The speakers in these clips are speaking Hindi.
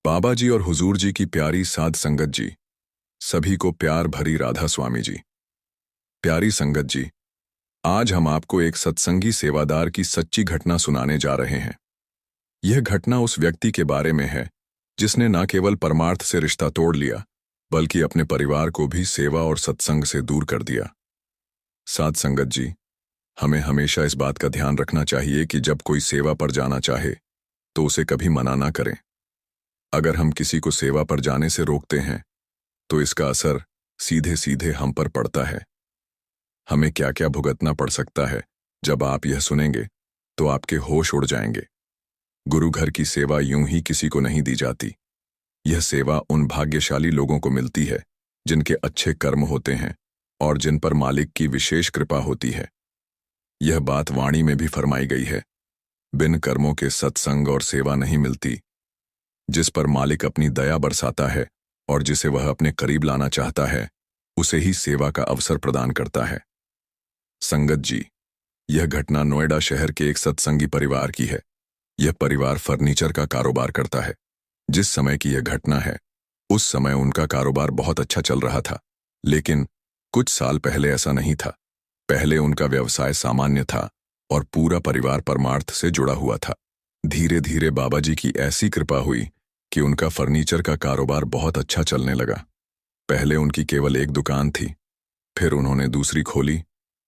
बाबा जी और हुजूर जी की प्यारी साध संगत जी, सभी को प्यार भरी राधा स्वामी जी। प्यारी संगत जी, आज हम आपको एक सत्संगी सेवादार की सच्ची घटना सुनाने जा रहे हैं। यह घटना उस व्यक्ति के बारे में है जिसने न केवल परमार्थ से रिश्ता तोड़ लिया, बल्कि अपने परिवार को भी सेवा और सत्संग से दूर कर दिया। साध संगत जी, हमें हमेशा इस बात का ध्यान रखना चाहिए कि जब कोई सेवा पर जाना चाहे तो उसे कभी मना ना करें। अगर हम किसी को सेवा पर जाने से रोकते हैं तो इसका असर सीधे सीधे हम पर पड़ता है। हमें क्या क्या भुगतना पड़ सकता है, जब आप यह सुनेंगे तो आपके होश उड़ जाएंगे। गुरु घर की सेवा यूं ही किसी को नहीं दी जाती। यह सेवा उन भाग्यशाली लोगों को मिलती है जिनके अच्छे कर्म होते हैं और जिन पर मालिक की विशेष कृपा होती है। यह बात वाणी में भी फरमाई गई है, बिन कर्मों के सत्संग और सेवा नहीं मिलती। जिस पर मालिक अपनी दया बरसाता है और जिसे वह अपने करीब लाना चाहता है, उसे ही सेवा का अवसर प्रदान करता है। संगत जी, यह घटना नोएडा शहर के एक सत्संगी परिवार की है। यह परिवार फर्नीचर का कारोबार करता है। जिस समय की यह घटना है, उस समय उनका कारोबार बहुत अच्छा चल रहा था, लेकिन कुछ साल पहले ऐसा नहीं था। पहले उनका व्यवसाय सामान्य था और पूरा परिवार परमार्थ से जुड़ा हुआ था। धीरे धीरे बाबा जी की ऐसी कृपा हुई कि उनका फर्नीचर का कारोबार बहुत अच्छा चलने लगा। पहले उनकी केवल एक दुकान थी, फिर उन्होंने दूसरी खोली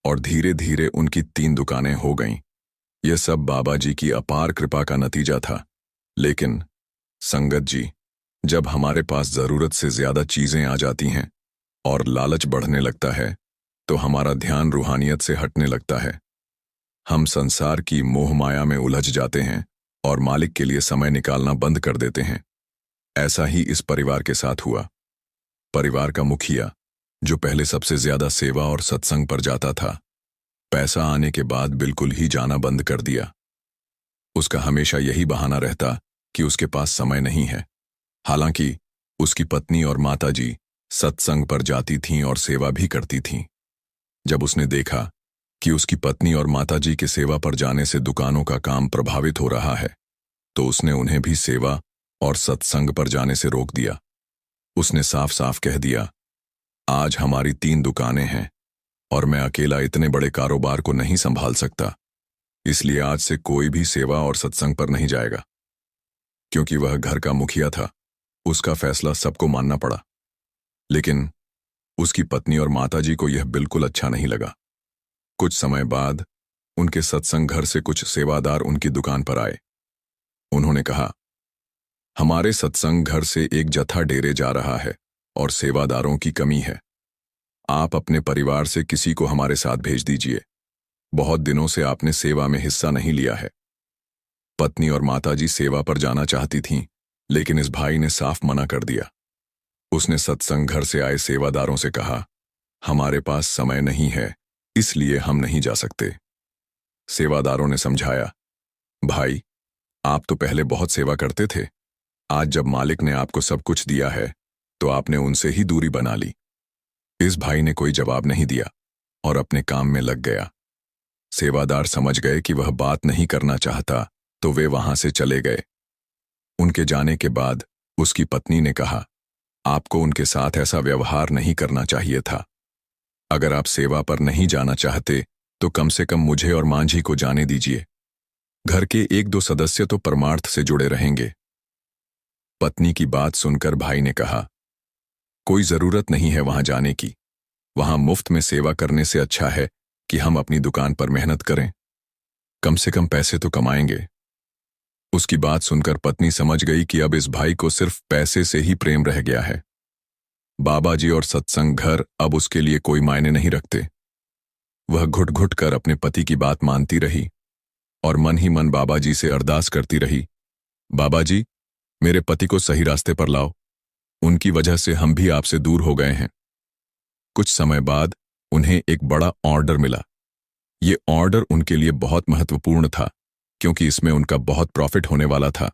और धीरे धीरे उनकी 3 दुकानें हो गईं। यह सब बाबा जी की अपार कृपा का नतीजा था। लेकिन संगत जी, जब हमारे पास जरूरत से ज्यादा चीजें आ जाती हैं और लालच बढ़ने लगता है, तो हमारा ध्यान रूहानियत से हटने लगता है। हम संसार की मोह माया में उलझ जाते हैं और मालिक के लिए समय निकालना बंद कर देते हैं। ऐसा ही इस परिवार के साथ हुआ। परिवार का मुखिया, जो पहले सबसे ज्यादा सेवा और सत्संग पर जाता था, पैसा आने के बाद बिल्कुल ही जाना बंद कर दिया। उसका हमेशा यही बहाना रहता कि उसके पास समय नहीं है। हालांकि उसकी पत्नी और माताजी सत्संग पर जाती थीं और सेवा भी करती थीं। जब उसने देखा कि उसकी पत्नी और माताजी के सेवा पर जाने से दुकानों का काम प्रभावित हो रहा है, तो उसने उन्हें भी सेवा और सत्संग पर जाने से रोक दिया। उसने साफ साफ कह दिया, आज हमारी 3 दुकानें हैं और मैं अकेला इतने बड़े कारोबार को नहीं संभाल सकता, इसलिए आज से कोई भी सेवा और सत्संग पर नहीं जाएगा। क्योंकि वह घर का मुखिया था, उसका फैसला सबको मानना पड़ा। लेकिन उसकी पत्नी और माताजी को यह बिल्कुल अच्छा नहीं लगा। कुछ समय बाद उनके सत्संग घर से कुछ सेवादार उनकी दुकान पर आए। उन्होंने कहा, हमारे सत्संग घर से एक जत्था डेरे जा रहा है और सेवादारों की कमी है। आप अपने परिवार से किसी को हमारे साथ भेज दीजिए। बहुत दिनों से आपने सेवा में हिस्सा नहीं लिया है। पत्नी और माताजी सेवा पर जाना चाहती थीं, लेकिन इस भाई ने साफ मना कर दिया। उसने सत्संग घर से आए सेवादारों से कहा, हमारे पास समय नहीं है, इसलिए हम नहीं जा सकते। सेवादारों ने समझाया, भाई, आप तो पहले बहुत सेवा करते थे। आज जब मालिक ने आपको सब कुछ दिया है, तो आपने उनसे ही दूरी बना ली। इस भाई ने कोई जवाब नहीं दिया और अपने काम में लग गया। सेवादार समझ गए कि वह बात नहीं करना चाहता, तो वे वहां से चले गए। उनके जाने के बाद उसकी पत्नी ने कहा, आपको उनके साथ ऐसा व्यवहार नहीं करना चाहिए था। अगर आप सेवा पर नहीं जाना चाहते तो कम से कम मुझे और मांझी को जाने दीजिए। घर के 1-2 सदस्य तो परमार्थ से जुड़े रहेंगे। पत्नी की बात सुनकर भाई ने कहा, कोई जरूरत नहीं है वहां जाने की। वहां मुफ्त में सेवा करने से अच्छा है कि हम अपनी दुकान पर मेहनत करें। कम से कम पैसे तो कमाएंगे। उसकी बात सुनकर पत्नी समझ गई कि अब इस भाई को सिर्फ पैसे से ही प्रेम रह गया है। बाबा जी और सत्संग घर अब उसके लिए कोई मायने नहीं रखते। वह घुट घुट कर अपने पति की बात मानती रही और मन ही मन बाबा जी से अरदास करती रही, बाबा जी, मेरे पति को सही रास्ते पर लाओ। उनकी वजह से हम भी आपसे दूर हो गए हैं। कुछ समय बाद उन्हें एक बड़ा ऑर्डर मिला। ये ऑर्डर उनके लिए बहुत महत्वपूर्ण था, क्योंकि इसमें उनका बहुत प्रॉफिट होने वाला था।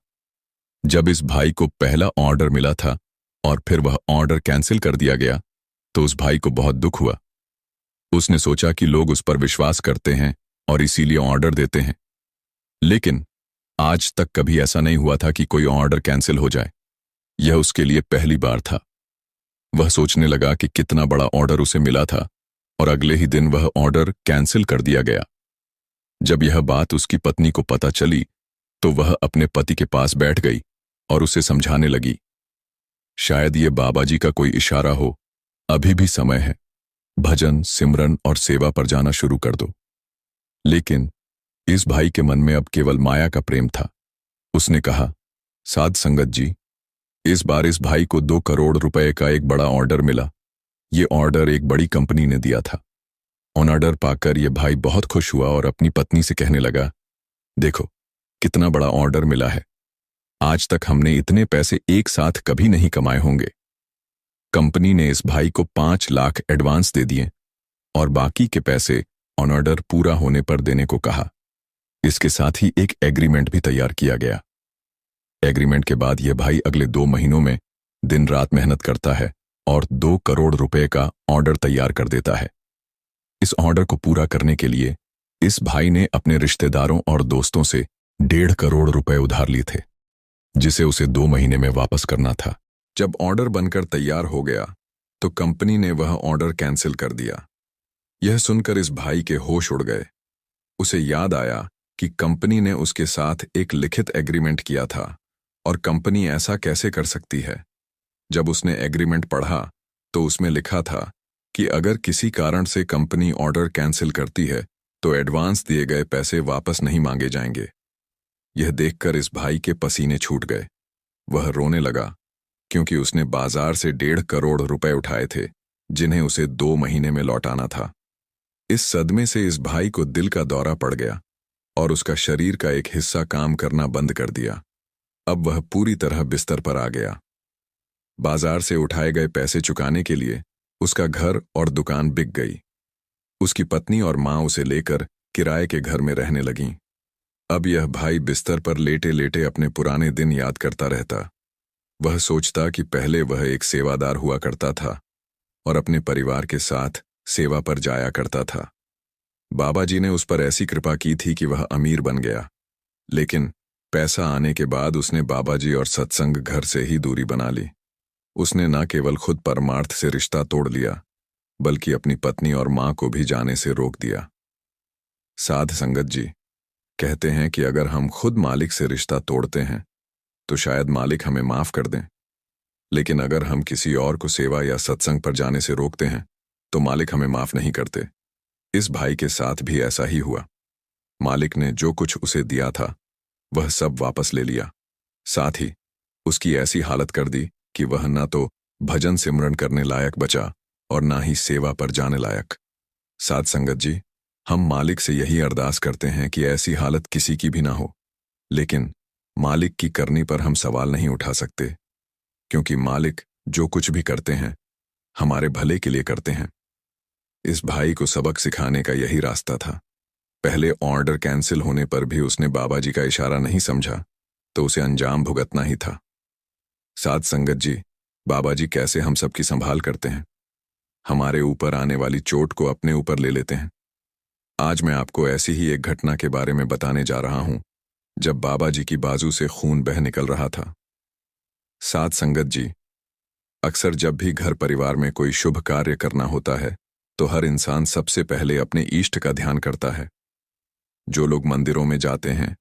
जब इस भाई को पहला ऑर्डर मिला था और फिर वह ऑर्डर कैंसिल कर दिया गया, तो उस भाई को बहुत दुख हुआ। उसने सोचा कि लोग उस पर विश्वास करते हैं और इसीलिए ऑर्डर देते हैं। लेकिन आज तक कभी ऐसा नहीं हुआ था कि कोई ऑर्डर कैंसिल हो जाए। यह उसके लिए पहली बार था। वह सोचने लगा कि कितना बड़ा ऑर्डर उसे मिला था और अगले ही दिन वह ऑर्डर कैंसिल कर दिया गया। जब यह बात उसकी पत्नी को पता चली तो वह अपने पति के पास बैठ गई और उसे समझाने लगी, शायद ये बाबा जी का कोई इशारा हो, अभी भी समय है, भजन, सिमरन और सेवा पर जाना शुरू कर दो। लेकिन इस भाई के मन में अब केवल माया का प्रेम था। उसने कहा, साध संगत जी, इस बार इस भाई को 2 करोड़ रुपए का एक बड़ा ऑर्डर मिला। ये ऑर्डर एक बड़ी कंपनी ने दिया था। ऑर्डर पाकर यह भाई बहुत खुश हुआ और अपनी पत्नी से कहने लगा, देखो कितना बड़ा ऑर्डर मिला है। आज तक हमने इतने पैसे एक साथ कभी नहीं कमाए होंगे। कंपनी ने इस भाई को 5 लाख एडवांस दे दिए और बाकी के पैसे ऑर्डर पूरा होने पर देने को कहा। इसके साथ ही एक एग्रीमेंट भी तैयार किया गया। एग्रीमेंट के बाद यह भाई अगले 2 महीनों में दिन रात मेहनत करता है और 2 करोड़ रुपए का ऑर्डर तैयार कर देता है। इस ऑर्डर को पूरा करने के लिए इस भाई ने अपने रिश्तेदारों और दोस्तों से 1.5 करोड़ रुपए उधार लिए थे, जिसे उसे 2 महीने में वापस करना था। जब ऑर्डर बनकर तैयार हो गया तो कंपनी ने वह ऑर्डर कैंसिल कर दिया। यह सुनकर इस भाई के होश उड़ गए। उसे याद आया कि कंपनी ने उसके साथ एक लिखित एग्रीमेंट किया था और कंपनी ऐसा कैसे कर सकती है। जब उसने एग्रीमेंट पढ़ा तो उसमें लिखा था कि अगर किसी कारण से कंपनी ऑर्डर कैंसिल करती है तो एडवांस दिए गए पैसे वापस नहीं मांगे जाएंगे। यह देखकर इस भाई के पसीने छूट गए। वह रोने लगा क्योंकि उसने बाजार से 1.5 करोड़ रुपए उठाए थे, जिन्हें उसे 2 महीने में लौटाना था। इस सदमे से इस भाई को दिल का दौरा पड़ गया और उसका शरीर का एक हिस्सा काम करना बंद कर दिया। अब वह पूरी तरह बिस्तर पर आ गया। बाजार से उठाए गए पैसे चुकाने के लिए उसका घर और दुकान बिक गई। उसकी पत्नी और मां उसे लेकर किराए के घर में रहने लगीं। अब यह भाई बिस्तर पर लेटे लेटे अपने पुराने दिन याद करता रहता। वह सोचता कि पहले वह एक सेवादार हुआ करता था और अपने परिवार के साथ सेवा पर जाया करता था। बाबा जी ने उस पर ऐसी कृपा की थी कि वह अमीर बन गया। लेकिन पैसा आने के बाद उसने बाबा जी और सत्संग घर से ही दूरी बना ली। उसने न केवल खुद परमार्थ से रिश्ता तोड़ लिया, बल्कि अपनी पत्नी और मां को भी जाने से रोक दिया। साध संगत जी, कहते हैं कि अगर हम खुद मालिक से रिश्ता तोड़ते हैं तो शायद मालिक हमें माफ कर दें, लेकिन अगर हम किसी और को सेवा या सत्संग पर जाने से रोकते हैं तो मालिक हमें माफ नहीं करते। इस भाई के साथ भी ऐसा ही हुआ। मालिक ने जो कुछ उसे दिया था वह सब वापस ले लिया। साथ ही उसकी ऐसी हालत कर दी कि वह न तो भजन सिमरन करने लायक बचा और न ही सेवा पर जाने लायक। साध संगत जी, हम मालिक से यही अरदास करते हैं कि ऐसी हालत किसी की भी ना हो, लेकिन मालिक की करनी पर हम सवाल नहीं उठा सकते, क्योंकि मालिक जो कुछ भी करते हैं हमारे भले के लिए करते हैं। इस भाई को सबक सिखाने का यही रास्ता था। पहले ऑर्डर कैंसिल होने पर भी उसने बाबा जी का इशारा नहीं समझा, तो उसे अंजाम भुगतना ही था। साध संगत जी, बाबा जी कैसे हम सबकी संभाल करते हैं। हमारे ऊपर आने वाली चोट को अपने ऊपर ले लेते हैं। आज मैं आपको ऐसी ही एक घटना के बारे में बताने जा रहा हूं, जब बाबा जी की बाजू से खून बह निकल रहा था। साध संगत जी, अक्सर जब भी घर परिवार में कोई शुभ कार्य करना होता है तो हर इंसान सबसे पहले अपने इष्ट का ध्यान करता है। जो लोग मंदिरों में जाते हैं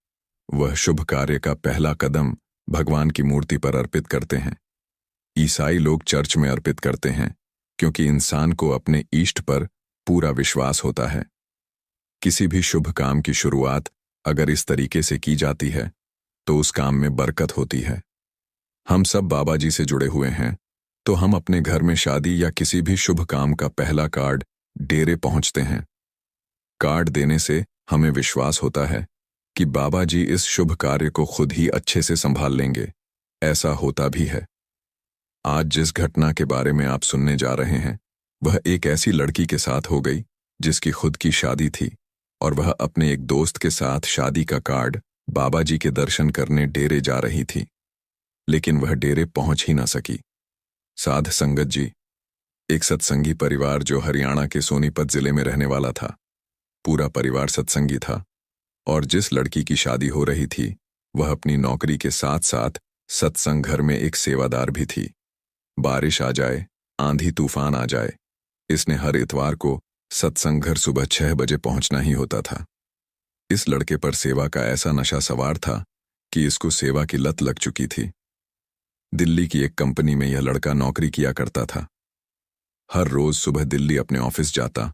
वह शुभ कार्य का पहला कदम भगवान की मूर्ति पर अर्पित करते हैं। ईसाई लोग चर्च में अर्पित करते हैं, क्योंकि इंसान को अपने इष्ट पर पूरा विश्वास होता है। किसी भी शुभ काम की शुरुआत अगर इस तरीके से की जाती है तो उस काम में बरकत होती है। हम सब बाबा जी से जुड़े हुए हैं, तो हम अपने घर में शादी या किसी भी शुभ काम का पहला कार्ड डेरे पहुंचते हैं। कार्ड देने से हमें विश्वास होता है कि बाबा जी इस शुभ कार्य को खुद ही अच्छे से संभाल लेंगे। ऐसा होता भी है। आज जिस घटना के बारे में आप सुनने जा रहे हैं वह एक ऐसी लड़की के साथ हो गई जिसकी खुद की शादी थी और वह अपने एक दोस्त के साथ शादी का कार्ड बाबा जी के दर्शन करने डेरे जा रही थी, लेकिन वह डेरे पहुंच ही ना सकी। साध संगत जी, एक सत्संगी परिवार जो हरियाणा के सोनीपत जिले में रहने वाला था। पूरा परिवार सत्संगी था और जिस लड़की की शादी हो रही थी वह अपनी नौकरी के साथ साथ सत्संग घर में एक सेवादार भी थी। बारिश आ जाए, आंधी तूफान आ जाए, इसने हर इतवार को सत्संग घर सुबह 6 बजे पहुंचना ही होता था। इस लड़के पर सेवा का ऐसा नशा सवार था कि इसको सेवा की लत लग चुकी थी। दिल्ली की एक कंपनी में यह लड़का नौकरी किया करता था। हर रोज सुबह दिल्ली अपने ऑफिस जाता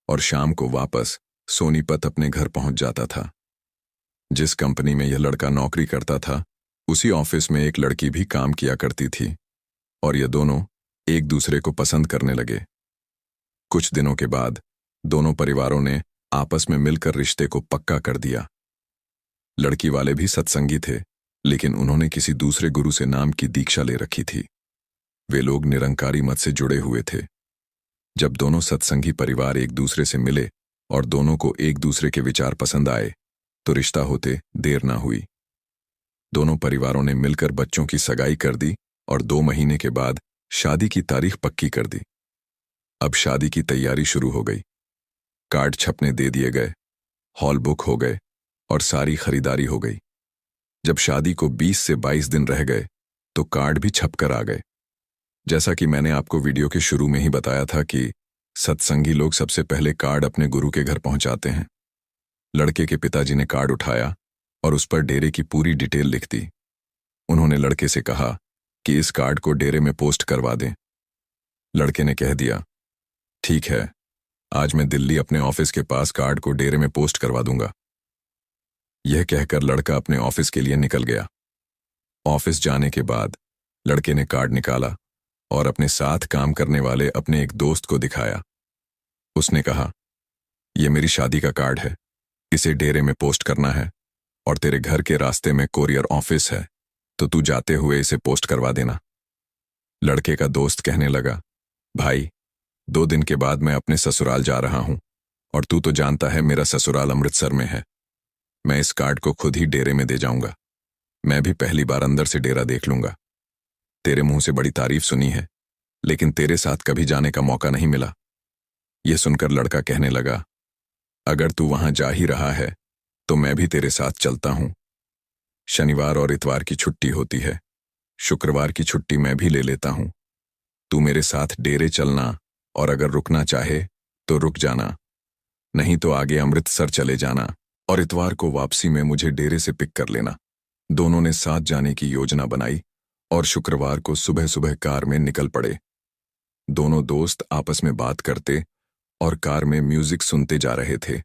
और शाम को वापस सोनीपत अपने घर पहुंच जाता था। जिस कंपनी में यह लड़का नौकरी करता था, उसी ऑफिस में एक लड़की भी काम किया करती थी और ये दोनों एक दूसरे को पसंद करने लगे। कुछ दिनों के बाद दोनों परिवारों ने आपस में मिलकर रिश्ते को पक्का कर दिया। लड़की वाले भी सत्संगी थे, लेकिन उन्होंने किसी दूसरे गुरु से नाम की दीक्षा ले रखी थी। वे लोग निरंकारी मत से जुड़े हुए थे। जब दोनों सत्संगी परिवार एक दूसरे से मिले और दोनों को एक दूसरे के विचार पसंद आए, तो रिश्ता होते देर ना हुई। दोनों परिवारों ने मिलकर बच्चों की सगाई कर दी और 2 महीने के बाद शादी की तारीख पक्की कर दी। अब शादी की तैयारी शुरू हो गई। कार्ड छपने दे दिए गए, हॉल बुक हो गए और सारी खरीदारी हो गई। जब शादी को 20 से 22 दिन रह गए, तो कार्ड भी छपकर आ गए। जैसा कि मैंने आपको वीडियो के शुरू में ही बताया था कि सत्संगी लोग सबसे पहले कार्ड अपने गुरु के घर पहुंचाते हैं। लड़के के पिताजी ने कार्ड उठाया और उस पर डेरे की पूरी डिटेल लिख दी। उन्होंने लड़के से कहा कि इस कार्ड को डेरे में पोस्ट करवा दें। लड़के ने कह दिया, ठीक है, आज मैं दिल्ली अपने ऑफिस के पास कार्ड को डेरे में पोस्ट करवा दूंगा। यह कहकर लड़का अपने ऑफिस के लिए निकल गया। ऑफिस जाने के बाद लड़के ने कार्ड निकाला और अपने साथ काम करने वाले अपने एक दोस्त को दिखाया। उसने कहा, यह मेरी शादी का कार्ड है, इसे डेरे में पोस्ट करना है और तेरे घर के रास्ते में कोरियर ऑफिस है, तो तू जाते हुए इसे पोस्ट करवा देना। लड़के का दोस्त कहने लगा, भाई, 2 दिन के बाद मैं अपने ससुराल जा रहा हूं और तू तो जानता है मेरा ससुराल अमृतसर में है। मैं इस कार्ड को खुद ही डेरे में दे जाऊंगा। मैं भी पहली बार अंदर से डेरा देख लूंगा। तेरे मुंह से बड़ी तारीफ सुनी है, लेकिन तेरे साथ कभी जाने का मौका नहीं मिला। यह सुनकर लड़का कहने लगा, अगर तू वहां जा ही रहा है तो मैं भी तेरे साथ चलता हूं। शनिवार और इतवार की छुट्टी होती है, शुक्रवार की छुट्टी मैं भी ले लेता हूं। तू मेरे साथ डेरे चलना और अगर रुकना चाहे तो रुक जाना, नहीं तो आगे अमृतसर चले जाना और इतवार को वापसी में मुझे डेरे से पिक कर लेना। दोनों ने साथ जाने की योजना बनाई और शुक्रवार को सुबह सुबह कार में निकल पड़े। दोनों दोस्त आपस में बात करते और कार में म्यूजिक सुनते जा रहे थे।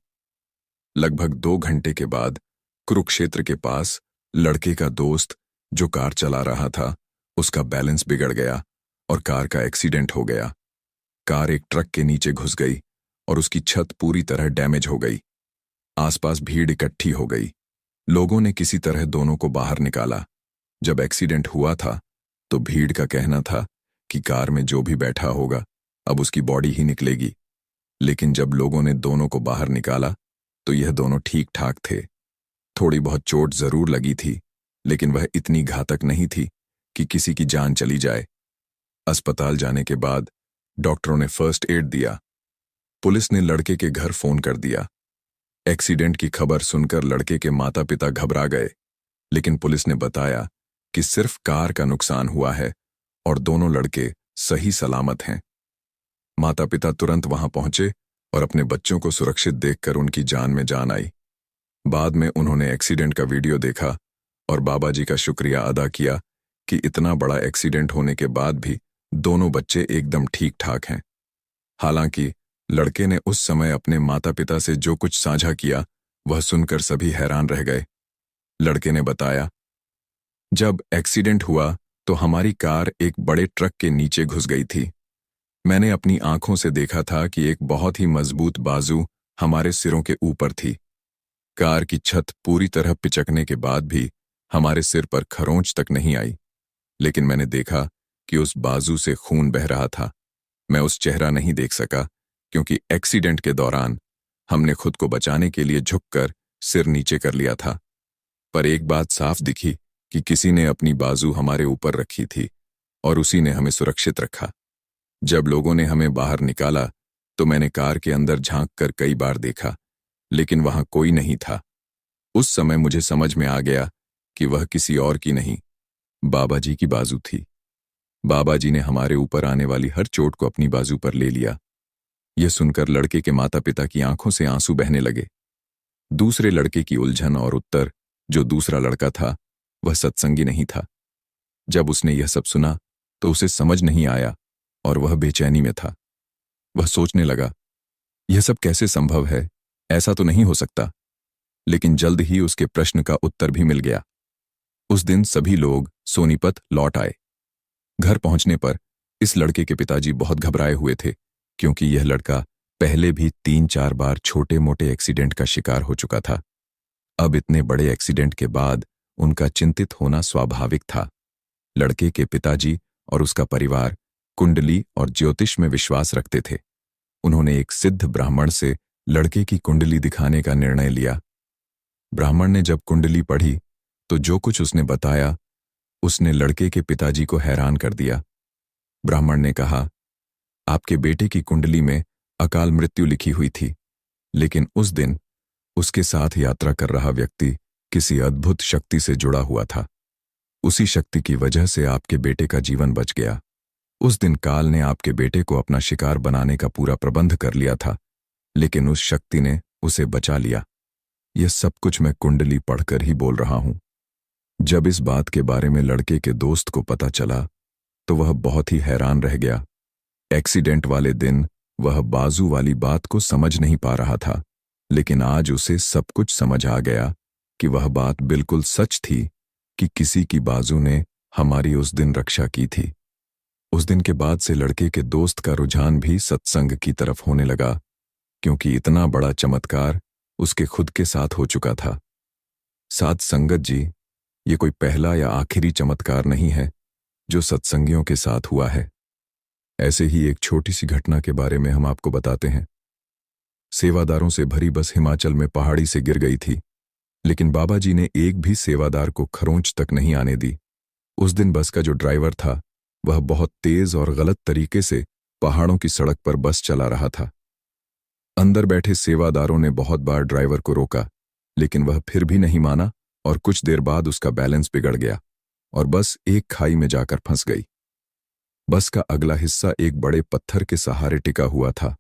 लगभग 2 घंटे के बाद कुरुक्षेत्र के पास लड़के का दोस्त जो कार चला रहा था, उसका बैलेंस बिगड़ गया और कार का एक्सीडेंट हो गया। कार एक ट्रक के नीचे घुस गई और उसकी छत पूरी तरह डैमेज हो गई। आसपास भीड़ इकट्ठी हो गई। लोगों ने किसी तरह दोनों को बाहर निकाला। जब एक्सीडेंट हुआ था तो भीड़ का कहना था कि कार में जो भी बैठा होगा अब उसकी बॉडी ही निकलेगी, लेकिन जब लोगों ने दोनों को बाहर निकाला तो यह दोनों ठीक ठाक थे। थोड़ी बहुत चोट जरूर लगी थी, लेकिन वह इतनी घातक नहीं थी कि किसी की जान चली जाए। अस्पताल जाने के बाद डॉक्टरों ने फर्स्ट एड दिया। पुलिस ने लड़के के घर फोन कर दिया। एक्सीडेंट की खबर सुनकर लड़के के माता पिता घबरा गए, लेकिन पुलिस ने बताया कि सिर्फ कार का नुकसान हुआ है और दोनों लड़के सही सलामत हैं। माता पिता तुरंत वहां पहुंचे और अपने बच्चों को सुरक्षित देखकर उनकी जान में जान आई। बाद में उन्होंने एक्सीडेंट का वीडियो देखा और बाबा जी का शुक्रिया अदा किया कि इतना बड़ा एक्सीडेंट होने के बाद भी दोनों बच्चे एकदम ठीक ठाक हैं। हालांकि लड़के ने उस समय अपने माता पिता से जो कुछ साझा किया वह सुनकर सभी हैरान रह गए। लड़के ने बताया, जब एक्सीडेंट हुआ तो हमारी कार एक बड़े ट्रक के नीचे घुस गई थी। मैंने अपनी आंखों से देखा था कि एक बहुत ही मजबूत बाजू हमारे सिरों के ऊपर थी। कार की छत पूरी तरह पिचकने के बाद भी हमारे सिर पर खरोंच तक नहीं आई, लेकिन मैंने देखा कि उस बाजू से खून बह रहा था। मैं उस चेहरा नहीं देख सका क्योंकि एक्सीडेंट के दौरान हमने खुद को बचाने के लिए झुककर सिर नीचे कर लिया था। पर एक बात साफ दिखी कि किसी ने अपनी बाजू हमारे ऊपर रखी थी और उसी ने हमें सुरक्षित रखा। जब लोगों ने हमें बाहर निकाला तो मैंने कार के अंदर झांक कर कई बार देखा, लेकिन वहां कोई नहीं था। उस समय मुझे समझ में आ गया कि वह किसी और की नहीं, बाबा जी की बाजू थी। बाबा जी ने हमारे ऊपर आने वाली हर चोट को अपनी बाजू पर ले लिया। यह सुनकर लड़के के माता पिता की आंखों से आंसू बहने लगे। दूसरे लड़के की उलझन और उत्तर, जो दूसरा लड़का था वह सत्संगी नहीं था। जब उसने यह सब सुना तो उसे समझ नहीं आया और वह बेचैनी में था। वह सोचने लगा, यह सब कैसे संभव है, ऐसा तो नहीं हो सकता। लेकिन जल्द ही उसके प्रश्न का उत्तर भी मिल गया। उस दिन सभी लोग सोनीपत लौट आए। घर पहुंचने पर इस लड़के के पिताजी बहुत घबराए हुए थे, क्योंकि यह लड़का पहले भी 3-4 बार छोटे मोटे एक्सीडेंट का शिकार हो चुका था। अब इतने बड़े एक्सीडेंट के बाद उनका चिंतित होना स्वाभाविक था। लड़के के पिताजी और उसका परिवार कुंडली और ज्योतिष में विश्वास रखते थे। उन्होंने एक सिद्ध ब्राह्मण से लड़के की कुंडली दिखाने का निर्णय लिया। ब्राह्मण ने जब कुंडली पढ़ी तो जो कुछ उसने बताया उसने लड़के के पिताजी को हैरान कर दिया। ब्राह्मण ने कहा, आपके बेटे की कुंडली में अकाल मृत्यु लिखी हुई थी, लेकिन उस दिन उसके साथ यात्रा कर रहा व्यक्ति किसी अद्भुत शक्ति से जुड़ा हुआ था। उसी शक्ति की वजह से आपके बेटे का जीवन बच गया। उस दिन काल ने आपके बेटे को अपना शिकार बनाने का पूरा प्रबंध कर लिया था, लेकिन उस शक्ति ने उसे बचा लिया। यह सब कुछ मैं कुंडली पढ़कर ही बोल रहा हूं। जब इस बात के बारे में लड़के के दोस्त को पता चला तो वह बहुत ही हैरान रह गया। एक्सीडेंट वाले दिन वह बाजू वाली बात को समझ नहीं पा रहा था, लेकिन आज उसे सब कुछ समझ आ गया कि वह बात बिल्कुल सच थी कि किसी की बाजू ने हमारी उस दिन रक्षा की थी। उस दिन के बाद से लड़के के दोस्त का रुझान भी सत्संग की तरफ होने लगा, क्योंकि इतना बड़ा चमत्कार उसके खुद के साथ हो चुका था। साध संगत जी, ये कोई पहला या आखिरी चमत्कार नहीं है जो सत्संगियों के साथ हुआ है। ऐसे ही एक छोटी सी घटना के बारे में हम आपको बताते हैं। सेवादारों से भरी बस हिमाचल में पहाड़ी से गिर गई थी, लेकिन बाबा जी ने एक भी सेवादार को खरोंच तक नहीं आने दी। उस दिन बस का जो ड्राइवर था वह बहुत तेज और गलत तरीके से पहाड़ों की सड़क पर बस चला रहा था। अंदर बैठे सेवादारों ने बहुत बार ड्राइवर को रोका, लेकिन वह फिर भी नहीं माना और कुछ देर बाद उसका बैलेंस बिगड़ गया और बस एक खाई में जाकर फंस गई। बस का अगला हिस्सा एक बड़े पत्थर के सहारे टिका हुआ था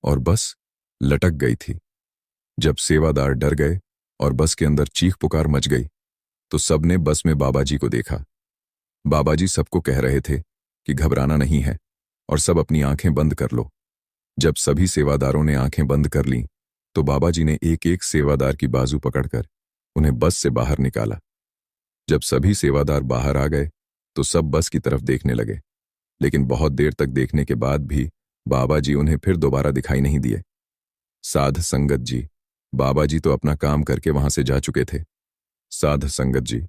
और बस लटक गई थी। जब सेवादार डर गए और बस के अंदर चीख पुकार मच गई तो सबने बस में बाबा जी को देखा। बाबा जी सबको कह रहे थे कि घबराना नहीं है और सब अपनी आंखें बंद कर लो। जब सभी सेवादारों ने आंखें बंद कर लीं तो बाबा जी ने एक एक सेवादार की बाजू पकड़कर उन्हें बस से बाहर निकाला। जब सभी सेवादार बाहर आ गए तो सब बस की तरफ देखने लगे, लेकिन बहुत देर तक देखने के बाद भी बाबा जी उन्हें फिर दोबारा दिखाई नहीं दिए। साध संगत जी, बाबा जी तो अपना काम करके वहां से जा चुके थे। साध संगत जी,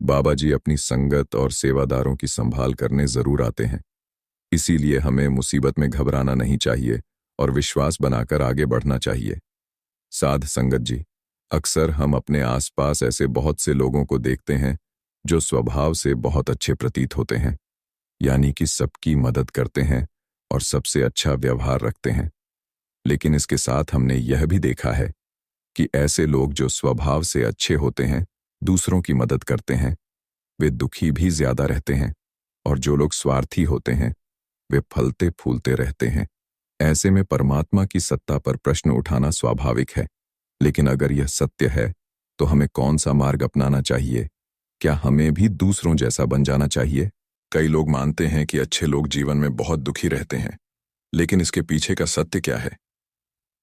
बाबा जी अपनी संगत और सेवादारों की संभाल करने जरूर आते हैं। इसीलिए हमें मुसीबत में घबराना नहीं चाहिए और विश्वास बनाकर आगे बढ़ना चाहिए। साध संगत जी, अक्सर हम अपने आसपास ऐसे बहुत से लोगों को देखते हैं जो स्वभाव से बहुत अच्छे प्रतीत होते हैं, यानी कि सबकी मदद करते हैं और सबसे अच्छा व्यवहार रखते हैं। लेकिन इसके साथ हमने यह भी देखा है कि ऐसे लोग जो स्वभाव से अच्छे होते हैं, दूसरों की मदद करते हैं, वे दुखी भी ज्यादा रहते हैं, और जो लोग स्वार्थी होते हैं वे फलते फूलते रहते हैं। ऐसे में परमात्मा की सत्ता पर प्रश्न उठाना स्वाभाविक है। लेकिन अगर यह सत्य है तो हमें कौन सा मार्ग अपनाना चाहिए? क्या हमें भी दूसरों जैसा बन जाना चाहिए? कई लोग मानते हैं कि अच्छे लोग जीवन में बहुत दुखी रहते हैं, लेकिन इसके पीछे का सत्य क्या है?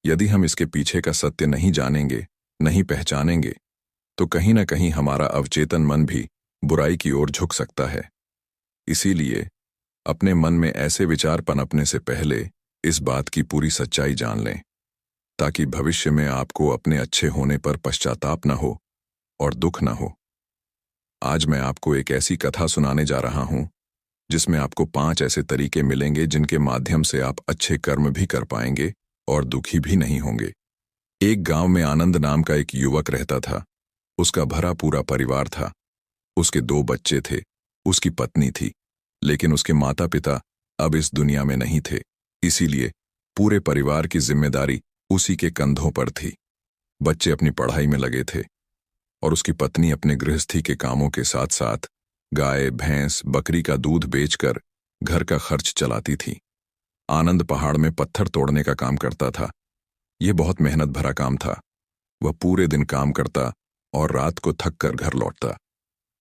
यदि हम इसके पीछे का सत्य नहीं जानेंगे, नहीं पहचानेंगे, तो कहीं ना कहीं हमारा अवचेतन मन भी बुराई की ओर झुक सकता है। इसीलिए अपने मन में ऐसे विचार पनपने से पहले इस बात की पूरी सच्चाई जान लें, ताकि भविष्य में आपको अपने अच्छे होने पर पश्चाताप न हो और दुख न हो। आज मैं आपको एक ऐसी कथा सुनाने जा रहा हूं जिसमें आपको 5 ऐसे तरीके मिलेंगे जिनके माध्यम से आप अच्छे कर्म भी कर पाएंगे और दुखी भी नहीं होंगे। एक गांव में आनंद नाम का एक युवक रहता था। उसका भरा पूरा परिवार था। उसके 2 बच्चे थे, उसकी पत्नी थी, लेकिन उसके माता पिता अब इस दुनिया में नहीं थे। इसीलिए पूरे परिवार की जिम्मेदारी उसी के कंधों पर थी। बच्चे अपनी पढ़ाई में लगे थे और उसकी पत्नी अपने गृहस्थी के कामों के साथ साथ गाय, भैंस, बकरी का दूध बेचकर घर का खर्च चलाती थी। आनंद पहाड़ में पत्थर तोड़ने का काम करता था। यह बहुत मेहनत भरा काम था। वह पूरे दिन काम करता और रात को थक कर घर लौटता।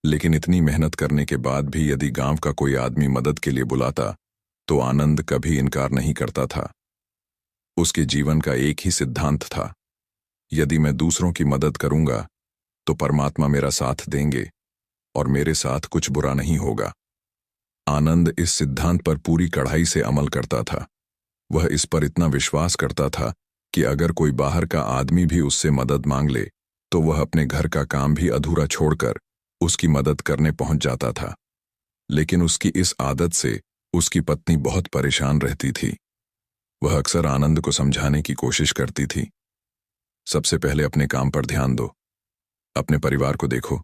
लेकिन इतनी मेहनत करने के बाद भी यदि गांव का कोई आदमी मदद के लिए बुलाता तो आनंद कभी इनकार नहीं करता था। उसके जीवन का एक ही सिद्धांत था, यदि मैं दूसरों की मदद करूंगा तो परमात्मा मेरा साथ देंगे और मेरे साथ कुछ बुरा नहीं होगा। आनंद इस सिद्धांत पर पूरी कड़ाई से अमल करता था। वह इस पर इतना विश्वास करता था कि अगर कोई बाहर का आदमी भी उससे मदद मांग ले तो वह अपने घर का काम भी अधूरा छोड़कर उसकी मदद करने पहुंच जाता था। लेकिन उसकी इस आदत से उसकी पत्नी बहुत परेशान रहती थी। वह अक्सर आनंद को समझाने की कोशिश करती थी, सबसे पहले अपने काम पर ध्यान दो, अपने परिवार को देखो।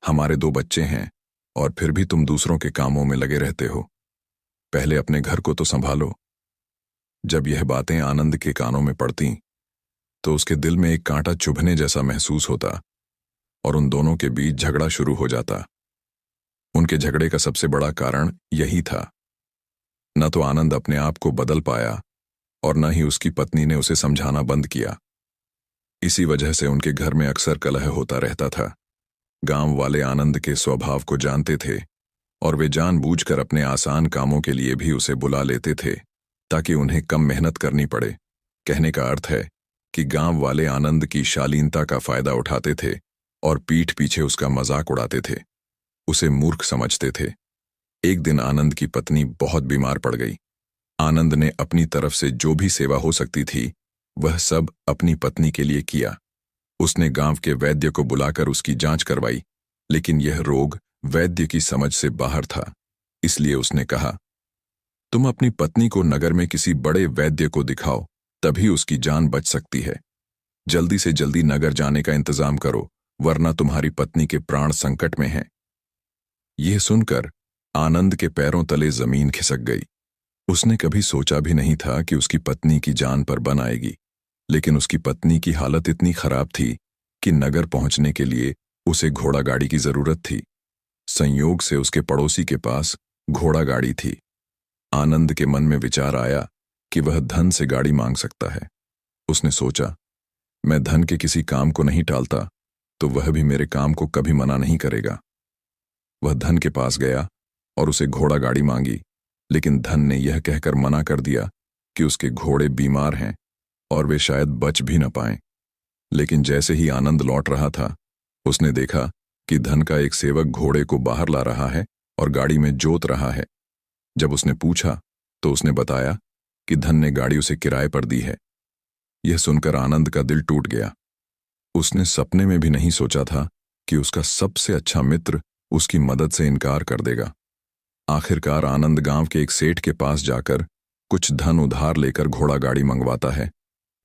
हमारे 2 बच्चे हैं और फिर भी तुम दूसरों के कामों में लगे रहते हो। पहले अपने घर को तो संभालो। जब यह बातें आनंद के कानों में पड़ती तो उसके दिल में एक कांटा चुभने जैसा महसूस होता और उन दोनों के बीच झगड़ा शुरू हो जाता। उनके झगड़े का सबसे बड़ा कारण यही था। न तो आनंद अपने आप को बदल पाया और न ही उसकी पत्नी ने उसे समझाना बंद किया। इसी वजह से उनके घर में अक्सर कलह होता रहता था। गांव वाले आनंद के स्वभाव को जानते थे और वे जानबूझकर अपने आसान कामों के लिए भी उसे बुला लेते थे ताकि उन्हें कम मेहनत करनी पड़े। कहने का अर्थ है कि गांव वाले आनंद की शालीनता का फायदा उठाते थे और पीठ पीछे उसका मजाक उड़ाते थे, उसे मूर्ख समझते थे। एक दिन आनंद की पत्नी बहुत बीमार पड़ गई। आनंद ने अपनी तरफ से जो भी सेवा हो सकती थी वह सब अपनी पत्नी के लिए किया। उसने गांव के वैद्य को बुलाकर उसकी जांच करवाई, लेकिन यह रोग वैद्य की समझ से बाहर था। इसलिए उसने कहा, तुम अपनी पत्नी को नगर में किसी बड़े वैद्य को दिखाओ, तभी उसकी जान बच सकती है। जल्दी से जल्दी नगर जाने का इंतजाम करो, वरना तुम्हारी पत्नी के प्राण संकट में हैं। यह सुनकर आनंद के पैरों तले जमीन खिसक गई। उसने कभी सोचा भी नहीं था कि उसकी पत्नी की जान पर बन आएगी, लेकिन उसकी पत्नी की हालत इतनी खराब थी कि नगर पहुंचने के लिए उसे घोड़ा गाड़ी की जरूरत थी। संयोग से उसके पड़ोसी के पास घोड़ा गाड़ी थी। आनंद के मन में विचार आया कि वह धन से गाड़ी मांग सकता है। उसने सोचा, मैं धन के किसी काम को नहीं टालता तो वह भी मेरे काम को कभी मना नहीं करेगा। वह धन के पास गया और उसे घोड़ा गाड़ी मांगी, लेकिन धन ने यह कहकर मना कर दिया कि उसके घोड़े बीमार हैं और वे शायद बच भी न पाएं। लेकिन जैसे ही आनंद लौट रहा था, उसने देखा कि धन का एक सेवक घोड़े को बाहर ला रहा है और गाड़ी में जोत रहा है। जब उसने पूछा तो उसने बताया कि धन ने गाड़ी उसे किराए पर दी है। यह सुनकर आनंद का दिल टूट गया। उसने सपने में भी नहीं सोचा था कि उसका सबसे अच्छा मित्र उसकी मदद से इनकार कर देगा। आखिरकार आनंद गांव के एक सेठ के पास जाकर कुछ धन उधार लेकर घोड़ा गाड़ी मंगवाता है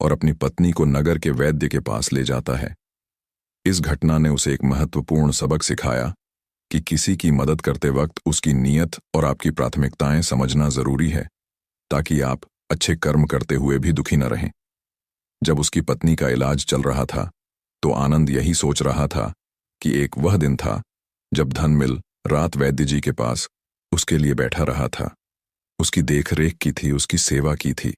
और अपनी पत्नी को नगर के वैद्य के पास ले जाता है। इस घटना ने उसे एक महत्वपूर्ण सबक सिखाया कि किसी की मदद करते वक्त उसकी नीयत और आपकी प्राथमिकताएं समझना जरूरी है, ताकि आप अच्छे कर्म करते हुए भी दुखी न रहें। जब उसकी पत्नी का इलाज चल रहा था तो आनंद यही सोच रहा था कि एक वह दिन था जब धन मिल रात वैद्य जी के पास उसके लिए बैठा रहा था, उसकी देख रेख की थी, उसकी सेवा की थी।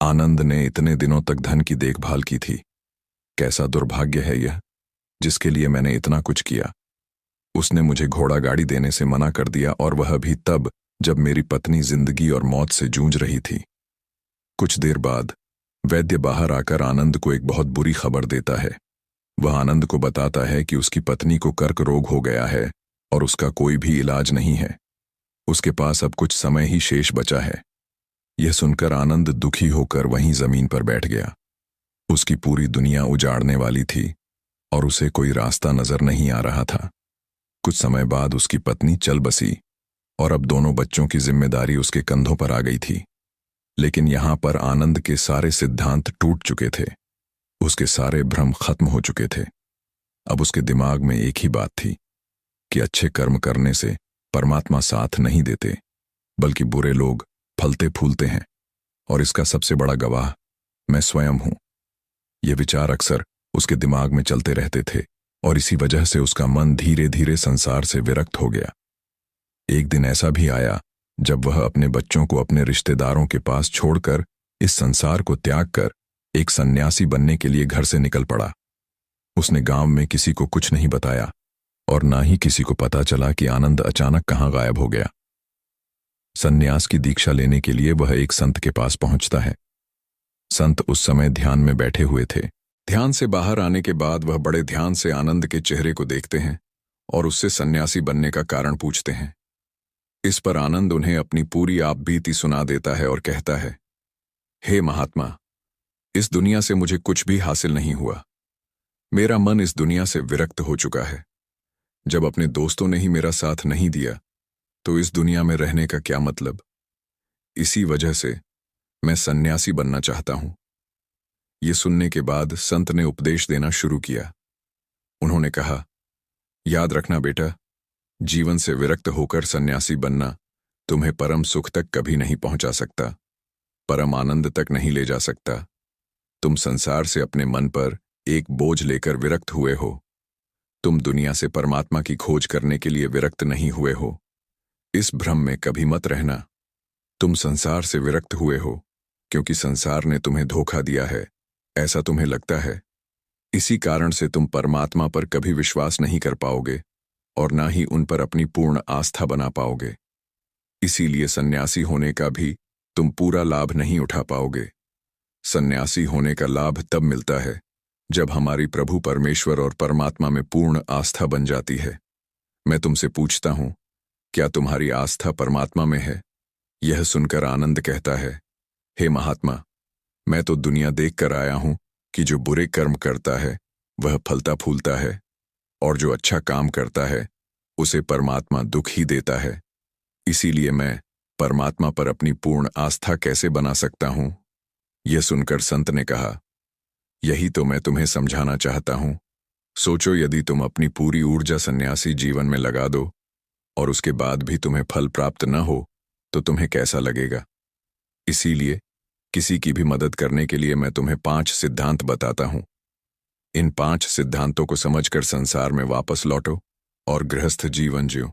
आनंद ने इतने दिनों तक धन की देखभाल की थी। कैसा दुर्भाग्य है यह, जिसके लिए मैंने इतना कुछ किया। उसने मुझे घोड़ा गाड़ी देने से मना कर दिया, और वह भी तब जब मेरी पत्नी जिंदगी और मौत से जूझ रही थी। कुछ देर बाद वैद्य बाहर आकर आनंद को एक बहुत बुरी खबर देता है। वह आनंद को बताता है कि उसकी पत्नी को कर्क रोग हो गया है और उसका कोई भी इलाज नहीं है। उसके पास अब कुछ समय ही शेष बचा है। यह सुनकर आनंद दुखी होकर वहीं जमीन पर बैठ गया। उसकी पूरी दुनिया उजाड़ने वाली थी और उसे कोई रास्ता नजर नहीं आ रहा था। कुछ समय बाद उसकी पत्नी चल बसी और अब दोनों बच्चों की जिम्मेदारी उसके कंधों पर आ गई थी। लेकिन यहां पर आनंद के सारे सिद्धांत टूट चुके थे। उसके सारे भ्रम खत्म हो चुके थे। अब उसके दिमाग में एक ही बात थी कि अच्छे कर्म करने से परमात्मा साथ नहीं देते, बल्कि बुरे लोग फलते फूलते हैं, और इसका सबसे बड़ा गवाह मैं स्वयं हूं। ये विचार अक्सर उसके दिमाग में चलते रहते थे, और इसी वजह से उसका मन धीरे धीरे संसार से विरक्त हो गया। एक दिन ऐसा भी आया जब वह अपने बच्चों को अपने रिश्तेदारों के पास छोड़कर इस संसार को त्याग कर एक सन्यासी बनने के लिए घर से निकल पड़ा। उसने गांव में किसी को कुछ नहीं बताया और ना ही किसी को पता चला कि आनंद अचानक कहाँ गायब हो गया। सन्यास की दीक्षा लेने के लिए वह एक संत के पास पहुंचता है। संत उस समय ध्यान में बैठे हुए थे। ध्यान से बाहर आने के बाद वह बड़े ध्यान से आनंद के चेहरे को देखते हैं और उससे सन्यासी बनने का कारण पूछते हैं। इस पर आनंद उन्हें अपनी पूरी आपबीती सुना देता है और कहता है, हे महात्मा, इस दुनिया से मुझे कुछ भी हासिल नहीं हुआ। मेरा मन इस दुनिया से विरक्त हो चुका है। जब अपने दोस्तों ने ही मेरा साथ नहीं दिया तो इस दुनिया में रहने का क्या मतलब। इसी वजह से मैं सन्यासी बनना चाहता हूं। ये सुनने के बाद संत ने उपदेश देना शुरू किया। उन्होंने कहा, याद रखना बेटा, जीवन से विरक्त होकर सन्यासी बनना तुम्हें परम सुख तक कभी नहीं पहुंचा सकता, परम आनंद तक नहीं ले जा सकता। तुम संसार से अपने मन पर एक बोझ लेकर विरक्त हुए हो। तुम दुनिया से परमात्मा की खोज करने के लिए विरक्त नहीं हुए हो। इस भ्रम में कभी मत रहना। तुम संसार से विरक्त हुए हो क्योंकि संसार ने तुम्हें धोखा दिया है, ऐसा तुम्हें लगता है। इसी कारण से तुम परमात्मा पर कभी विश्वास नहीं कर पाओगे और ना ही उन पर अपनी पूर्ण आस्था बना पाओगे। इसीलिए सन्यासी होने का भी तुम पूरा लाभ नहीं उठा पाओगे। सन्यासी होने का लाभ तब मिलता है जब हमारी प्रभु परमेश्वर और परमात्मा में पूर्ण आस्था बन जाती है। मैं तुमसे पूछता हूं, क्या तुम्हारी आस्था परमात्मा में है? यह सुनकर आनंद कहता है, हे महात्मा, मैं तो दुनिया देख कर आया हूं कि जो बुरे कर्म करता है वह फलता फूलता है और जो अच्छा काम करता है उसे परमात्मा दुख ही देता है। इसीलिए मैं परमात्मा पर अपनी पूर्ण आस्था कैसे बना सकता हूं? यह सुनकर संत ने कहा, यही तो मैं तुम्हें समझाना चाहता हूं। सोचो, यदि तुम अपनी पूरी ऊर्जा सन्यासी जीवन में लगा दो और उसके बाद भी तुम्हें फल प्राप्त न हो तो तुम्हें कैसा लगेगा। इसीलिए किसी की भी मदद करने के लिए मैं तुम्हें 5 सिद्धांत बताता हूं। इन 5 सिद्धांतों को समझकर संसार में वापस लौटो और गृहस्थ जीवन जियो।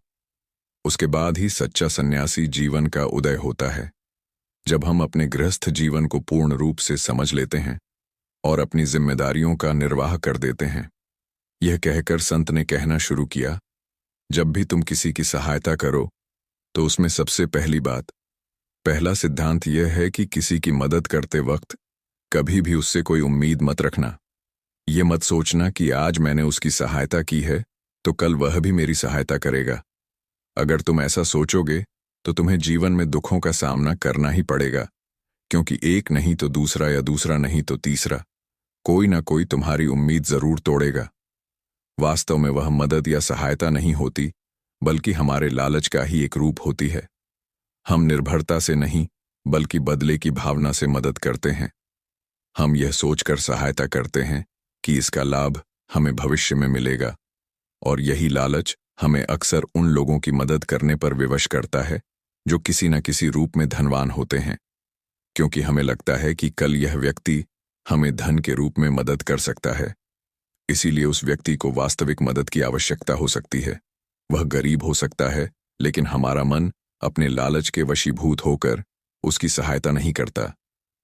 उसके बाद ही सच्चा सन्यासी जीवन का उदय होता है। जब हम अपने गृहस्थ जीवन को पूर्ण रूप से समझ लेते हैं और अपनी जिम्मेदारियों का निर्वाह कर देते हैं। यह कहकर संत ने कहना शुरू किया, जब भी तुम किसी की सहायता करो तो उसमें सबसे पहला सिद्धांत यह है कि किसी की मदद करते वक्त कभी भी उससे कोई उम्मीद मत रखना। ये मत सोचना कि आज मैंने उसकी सहायता की है तो कल वह भी मेरी सहायता करेगा। अगर तुम ऐसा सोचोगे तो तुम्हें जीवन में दुखों का सामना करना ही पड़ेगा, क्योंकि एक नहीं तो दूसरा या दूसरा नहीं तो तीसरा कोई ना कोई तुम्हारी उम्मीद जरूर तोड़ेगा। वास्तव में वह मदद या सहायता नहीं होती, बल्कि हमारे लालच का ही एक रूप होती है। हम निर्भरता से नहीं बल्कि बदले की भावना से मदद करते हैं। हम यह सोचकर सहायता करते हैं कि इसका लाभ हमें भविष्य में मिलेगा, और यही लालच हमें अक्सर उन लोगों की मदद करने पर विवश करता है जो किसी न किसी रूप में धनवान होते हैं, क्योंकि हमें लगता है कि कल यह व्यक्ति हमें धन के रूप में मदद कर सकता है। इसीलिए उस व्यक्ति को वास्तविक मदद की आवश्यकता हो सकती है। वह गरीब हो सकता है, लेकिन हमारा मन अपने लालच के वशीभूत होकर उसकी सहायता नहीं करता।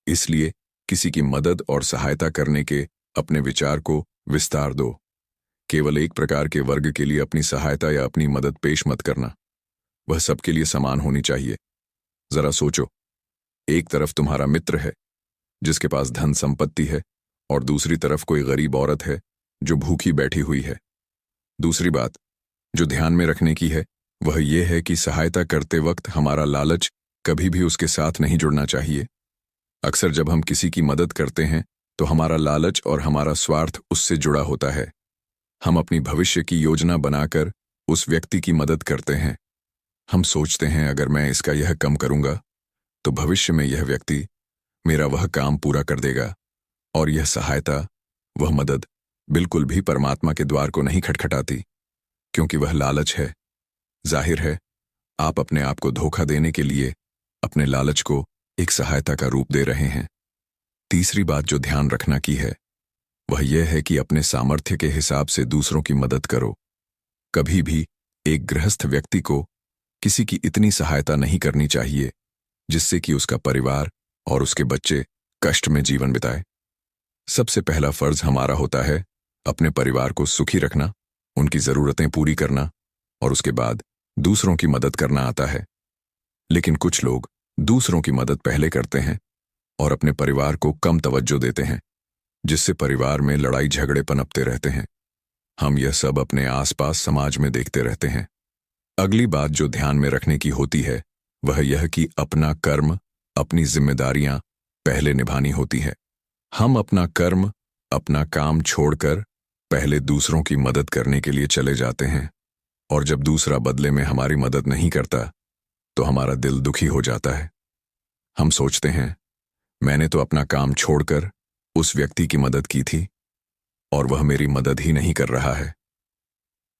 इसलिए किसी की मदद और सहायता करने के अपने विचार को विस्तार दो। केवल एक प्रकार के वर्ग के लिए अपनी सहायता या अपनी मदद पेश मत करना। वह सबके लिए समान होनी चाहिए। जरा सोचो, एक तरफ तुम्हारा मित्र है जिसके पास धन संपत्ति है और दूसरी तरफ कोई गरीब औरत है जो भूखी बैठी हुई है। दूसरी बात जो ध्यान में रखने की है वह यह है कि सहायता करते वक्त हमारा लालच कभी भी उसके साथ नहीं जुड़ना चाहिए। अक्सर जब हम किसी की मदद करते हैं तो हमारा लालच और हमारा स्वार्थ उससे जुड़ा होता है। हम अपनी भविष्य की योजना बनाकर उस व्यक्ति की मदद करते हैं। हम सोचते हैं, अगर मैं इसका यह कम करूंगा तो भविष्य में यह व्यक्ति मेरा वह काम पूरा कर देगा, और यह सहायता, वह मदद बिल्कुल भी परमात्मा के द्वार को नहीं खटखटाती, क्योंकि वह लालच है। जाहिर है, आप अपने आप को धोखा देने के लिए अपने लालच को एक सहायता का रूप दे रहे हैं। तीसरी बात जो ध्यान रखना की है वह यह है कि अपने सामर्थ्य के हिसाब से दूसरों की मदद करो। कभी भी एक गृहस्थ व्यक्ति को किसी की इतनी सहायता नहीं करनी चाहिए जिससे कि उसका परिवार और उसके बच्चे कष्ट में जीवन बिताए। सबसे पहला फर्ज हमारा होता है अपने परिवार को सुखी रखना, उनकी जरूरतें पूरी करना, और उसके बाद दूसरों की मदद करना आता है। लेकिन कुछ लोग दूसरों की मदद पहले करते हैं और अपने परिवार को कम तवज्जो देते हैं, जिससे परिवार में लड़ाई झगड़े पनपते रहते हैं। हम यह सब अपने आसपास समाज में देखते रहते हैं। अगली बात जो ध्यान में रखने की होती है वह यह कि अपना कर्म, अपनी जिम्मेदारियां पहले निभानी होती है। हम अपना कर्म, अपना काम छोड़कर पहले दूसरों की मदद करने के लिए चले जाते हैं, और जब दूसरा बदले में हमारी मदद नहीं करता तो हमारा दिल दुखी हो जाता है। हम सोचते हैं मैंने तो अपना काम छोड़कर उस व्यक्ति की मदद की थी और वह मेरी मदद ही नहीं कर रहा है।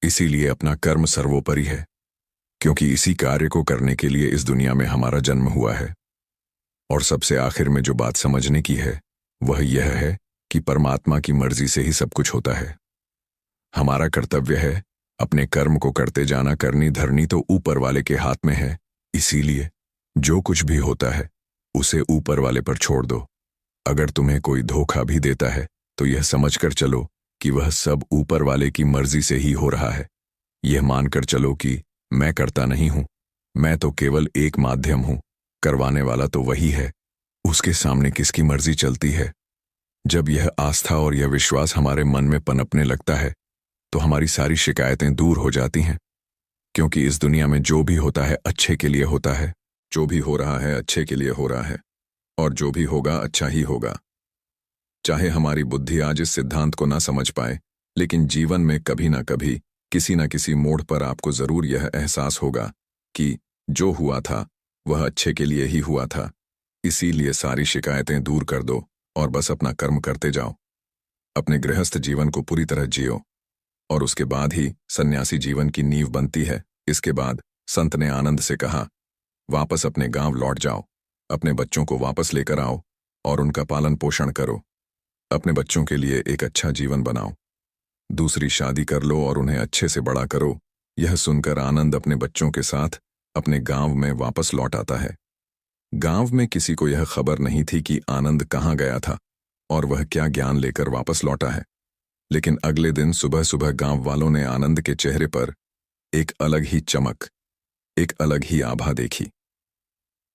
इसीलिए अपना कर्म सर्वोपरि है, क्योंकि इसी कार्य को करने के लिए इस दुनिया में हमारा जन्म हुआ है। और सबसे आखिर में जो बात समझने की है वह यह है कि परमात्मा की मर्जी से ही सब कुछ होता है। हमारा कर्तव्य है अपने कर्म को करते जाना। करनी धरनी तो ऊपर वाले के हाथ में है, इसीलिए जो कुछ भी होता है उसे ऊपर वाले पर छोड़ दो। अगर तुम्हें कोई धोखा भी देता है तो यह समझकर चलो कि वह सब ऊपर वाले की मर्जी से ही हो रहा है। यह मानकर चलो कि मैं करता नहीं हूं, मैं तो केवल एक माध्यम हूं, करवाने वाला तो वही है, उसके सामने किसकी मर्जी चलती है। जब यह आस्था और यह विश्वास हमारे मन में पनपने लगता है तो हमारी सारी शिकायतें दूर हो जाती हैं, क्योंकि इस दुनिया में जो भी होता है अच्छे के लिए होता है। जो भी हो रहा है अच्छे के लिए हो रहा है, और जो भी होगा अच्छा ही होगा। चाहे हमारी बुद्धि आज इस सिद्धांत को ना समझ पाए, लेकिन जीवन में कभी ना कभी किसी न किसी मोड़ पर आपको जरूर यह एहसास होगा कि जो हुआ था वह अच्छे के लिए ही हुआ था। इसीलिए सारी शिकायतें दूर कर दो और बस अपना कर्म करते जाओ। अपने गृहस्थ जीवन को पूरी तरह जियो, और उसके बाद ही सन्यासी जीवन की नींव बनती है। इसके बाद संत ने आनंद से कहा, वापस अपने गांव लौट जाओ, अपने बच्चों को वापस लेकर आओ और उनका पालन पोषण करो। अपने बच्चों के लिए एक अच्छा जीवन बनाओ, दूसरी शादी कर लो और उन्हें अच्छे से बड़ा करो। यह सुनकर आनंद अपने बच्चों के साथ अपने गांव में वापस लौट आता है। गांव में किसी को यह खबर नहीं थी कि आनंद कहाँ गया था और वह क्या ज्ञान लेकर वापस लौटा है। लेकिन अगले दिन सुबह सुबह गांव वालों ने आनंद के चेहरे पर एक अलग ही चमक, एक अलग ही आभा देखी।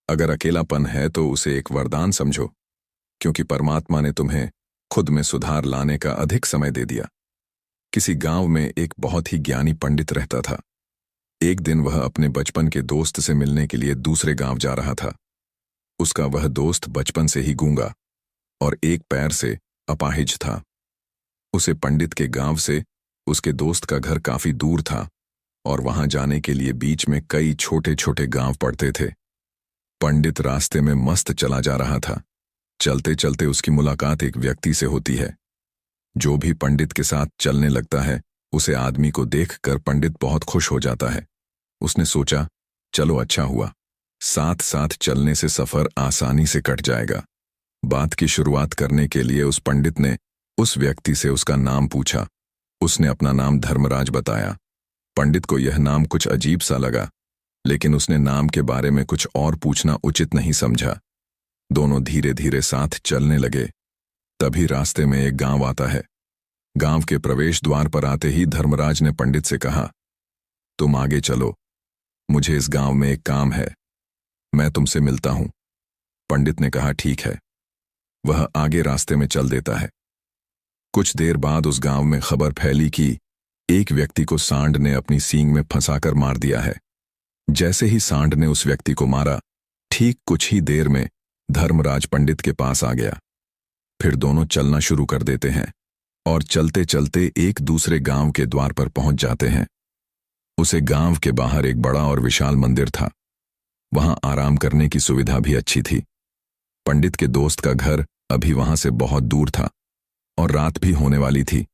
अगर अकेलापन है तो उसे एक वरदान समझो, क्योंकि परमात्मा ने तुम्हें खुद में सुधार लाने का अधिक समय दे दिया। किसी गांव में एक बहुत ही ज्ञानी पंडित रहता था। एक दिन वह अपने बचपन के दोस्त से मिलने के लिए दूसरे गांव जा रहा था। उसका वह दोस्त बचपन से ही गूंगा और एक पैर से अपाहिज था। उसे पंडित के गांव से उसके दोस्त का घर काफी दूर था और वहां जाने के लिए बीच में कई छोटे छोटे गांव पड़ते थे। पंडित रास्ते में मस्त चला जा रहा था। चलते चलते उसकी मुलाकात एक व्यक्ति से होती है। जो भी पंडित के साथ चलने लगता है उसे आदमी को देखकर पंडित बहुत खुश हो जाता है। उसने सोचा, चलो अच्छा हुआ, साथ साथ चलने से सफर आसानी से कट जाएगा। बात की शुरुआत करने के लिए उस पंडित ने उस व्यक्ति से उसका नाम पूछा। उसने अपना नाम धर्मराज बताया। पंडित को यह नाम कुछ अजीब सा लगा, लेकिन उसने नाम के बारे में कुछ और पूछना उचित नहीं समझा। दोनों धीरे धीरे साथ चलने लगे। तभी रास्ते में एक गांव आता है। गांव के प्रवेश द्वार पर आते ही धर्मराज ने पंडित से कहा, तुम आगे चलो, मुझे इस गांव में एक काम है, मैं तुमसे मिलता हूं। पंडित ने कहा, ठीक है। वह आगे रास्ते में चल देता है। कुछ देर बाद उस गांव में खबर फैली कि एक व्यक्ति को सांड ने अपनी सींग में फंसाकर मार दिया है। जैसे ही सांड ने उस व्यक्ति को मारा, ठीक कुछ ही देर में धर्मराज पंडित के पास आ गया। फिर दोनों चलना शुरू कर देते हैं और चलते चलते एक दूसरे गांव के द्वार पर पहुंच जाते हैं। उसे गांव के बाहर एक बड़ा और विशाल मंदिर था। वहां आराम करने की सुविधा भी अच्छी थी। पंडित के दोस्त का घर अभी वहां से बहुत दूर था और रात भी होने वाली थी।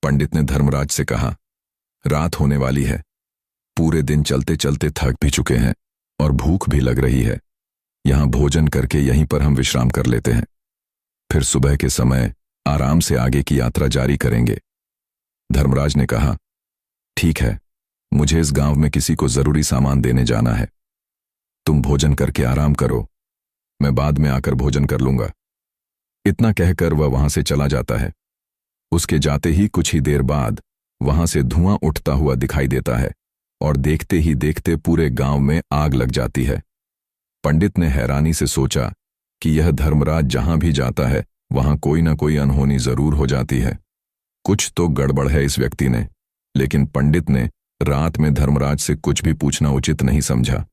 पंडित ने धर्मराज से कहा, रात होने वाली है, पूरे दिन चलते चलते थक भी चुके हैं और भूख भी लग रही है। यहां भोजन करके यहीं पर हम विश्राम कर लेते हैं, फिर सुबह के समय फिर चलेंगे। पंडित ने कहा, ठीक है। वह आगे रास्ते में चल देता है। कुछ देर बाद उस गांव में खबर फैली कि एक व्यक्ति को सांड ने अपनी सींग में फंसाकर मार दिया है। जैसे ही सांड ने उस व्यक्ति को मारा, ठीक कुछ ही देर में धर्मराज पंडित के पास आ गया। फिर दोनों चलना शुरू कर देते हैं और चलते चलते एक दूसरे गांव के द्वार पर पहुंच जाते हैं। उसे गांव के बाहर एक बड़ा और विशाल मंदिर था। वहां आराम करने की सुविधा भी अच्छी थी। पंडित ने धर्मराज से कहा, रात होने वाली है, पूरे दिन चलते चलते थक भी चुके हैं और भूख भी लग रही है। आराम से आगे की यात्रा जारी करेंगे। धर्मराज ने कहा, ठीक है, मुझे इस गांव में किसी को जरूरी सामान देने जाना है। तुम भोजन करके आराम करो, मैं बाद में आकर भोजन कर लूंगा। इतना कहकर वह वहां से चला जाता है। उसके जाते ही कुछ ही देर बाद वहां से धुआं उठता हुआ दिखाई देता है और देखते ही देखते पूरे गांव में आग लग जाती है। पंडित ने हैरानी से सोचा कि यह धर्मराज जहां भी जाता है वहां कोई ना कोई अनहोनी जरूर हो जाती है। कुछ तो गड़बड़ है इस व्यक्ति ने, लेकिन पंडित ने रात में धर्मराज से कुछ भी पूछना उचित नहीं समझा।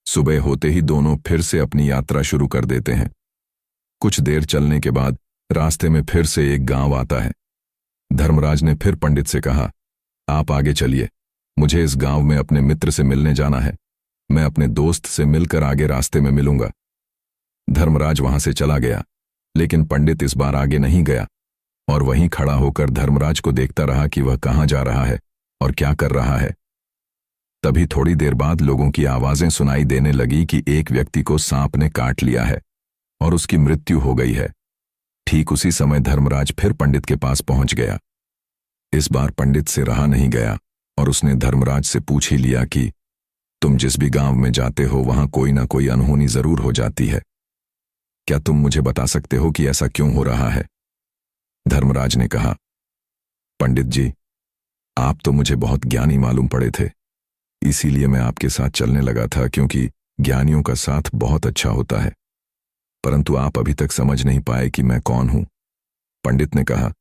सुबह होते ही दोनों फिर से अपनी यात्रा शुरू कर देते हैं। कुछ देर चलने के बाद रास्ते में फिर से एक गांव आता है। धर्मराज ने फिर पंडित से कहा, आप आगे चलिए, मुझे इस गांव में अपने मित्र से मिलने जाना है। मैं अपने दोस्त से मिलकर आगे रास्ते में मिलूंगा। धर्मराज वहां से चला गया, लेकिन पंडित इस बार आगे नहीं गया और वहीं खड़ा होकर धर्मराज को देखता रहा कि वह कहां जा रहा है और क्या कर रहा है। तभी थोड़ी देर बाद लोगों की आवाजें सुनाई देने लगी कि एक व्यक्ति को सांप ने काट लिया है और उसकी मृत्यु हो गई है। ठीक उसी समय धर्मराज फिर पंडित के पास पहुंच गया। इस बार पंडित से रहा नहीं गया और उसने धर्मराज से पूछ ही लिया कि तुम जिस भी गांव में जाते हो वहां कोई ना कोई अनहोनी जरूर हो जाती है। क्या तुम मुझे बता सकते हो कि ऐसा क्यों हो रहा है? धर्मराज ने कहा, पंडित जी, आप तो मुझे बहुत ज्ञानी मालूम पड़े थे, इसीलिए मैं आपके साथ चलने लगा था, क्योंकि ज्ञानियों का साथ बहुत अच्छा होता है। परंतु आप अभी तक समझ नहीं पाए कि मैं कौन हूं। पंडित ने कहा,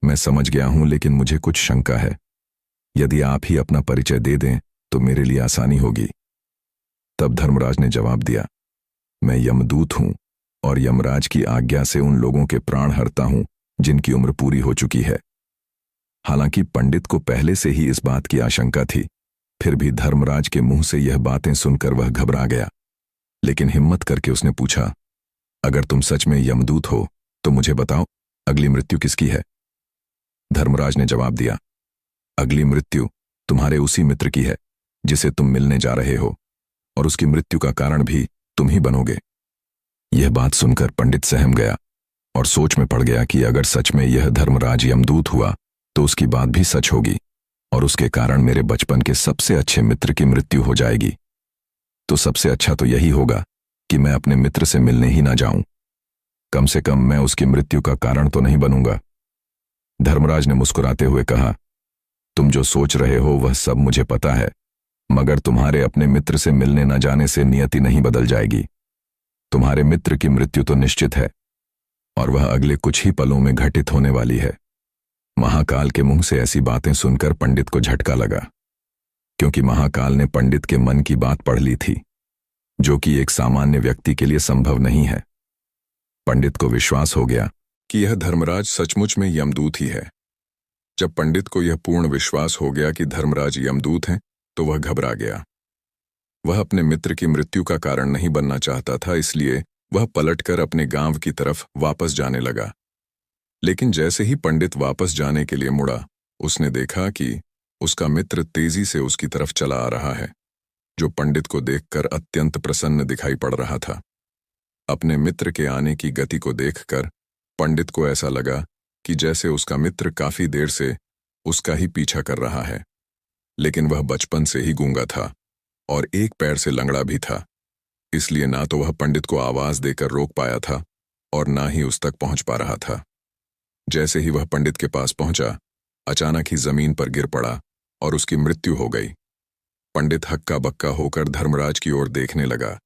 मैं समझ गया हूं, लेकिन मुझे कुछ शंका है। यदि आप ही अपना परिचय दे दें तो मेरे लिए आसानी होगी। तब धर्मराज ने जवाब दिया, मैं यमदूत हूं और यमराज की आज्ञा से उन लोगों के प्राण हरता हूं जिनकी उम्र पूरी हो चुकी है। हालांकि पंडित को पहले से ही इस बात की आशंका थी, फिर भी धर्मराज के मुंह से यह बातें सुनकर वह घबरा गया। लेकिन हिम्मत करके उसने पूछा, अगर तुम सच में यमदूत हो तो मुझे बताओ, अगली मृत्यु किसकी है? धर्मराज ने जवाब दिया, अगली मृत्यु तुम्हारे उसी मित्र की है जिसे तुम मिलने जा रहे हो, और उसकी मृत्यु का कारण भी तुम ही बनोगे। यह बात सुनकर पंडित सहम गया और सोच में पड़ गया कि अगर सच में यह धर्मराज यमदूत हुआ तो उसकी बात भी सच होगी और उसके कारण मेरे बचपन के सबसे अच्छे मित्र की मृत्यु हो जाएगी। तो सबसे अच्छा तो यही होगा कि मैं अपने मित्र से मिलने ही ना जाऊं। कम से कम मैं उसकी मृत्यु का कारण तो नहीं बनूंगा। धर्मराज ने मुस्कुराते हुए कहा, तुम जो सोच रहे हो वह सब मुझे पता है, मगर तुम्हारे अपने मित्र से मिलने न जाने से नियति नहीं बदल जाएगी। तुम्हारे मित्र की मृत्यु तो निश्चित है और वह अगले कुछ ही पलों में घटित होने वाली है। महाकाल के मुंह से ऐसी बातें सुनकर पंडित को झटका लगा, क्योंकि महाकाल ने पंडित के मन की बात पढ़ ली थी, जो कि एक सामान्य व्यक्ति के लिए संभव नहीं है। पंडित को विश्वास हो गया कि यह धर्मराज सचमुच में यमदूत ही है। जब पंडित को यह पूर्ण विश्वास हो गया कि धर्मराज यमदूत हैं, तो वह घबरा गया। वह अपने मित्र की मृत्यु का कारण नहीं बनना चाहता था, इसलिए वह पलटकर अपने गांव की तरफ वापस जाने लगा। लेकिन जैसे ही पंडित वापस जाने के लिए मुड़ा, उसने देखा कि उसका मित्र तेजी से उसकी तरफ चला आ रहा है, जो पंडित को देखकर अत्यंत प्रसन्न दिखाई पड़ रहा था। अपने मित्र के आने की गति को देखकर पंडित को ऐसा लगा कि जैसे उसका मित्र काफी देर से उसका ही पीछा कर रहा है। लेकिन वह बचपन से ही गूंगा था और एक पैर से लंगड़ा भी था, इसलिए ना तो वह पंडित को आवाज देकर रोक पाया था और ना ही उस तक पहुंच पा रहा था। जैसे ही वह पंडित के पास पहुंचा, अचानक ही जमीन पर गिर पड़ा और उसकी मृत्यु हो गई। पंडित हक्का बक्का होकर धर्मराज की ओर देखने लगा,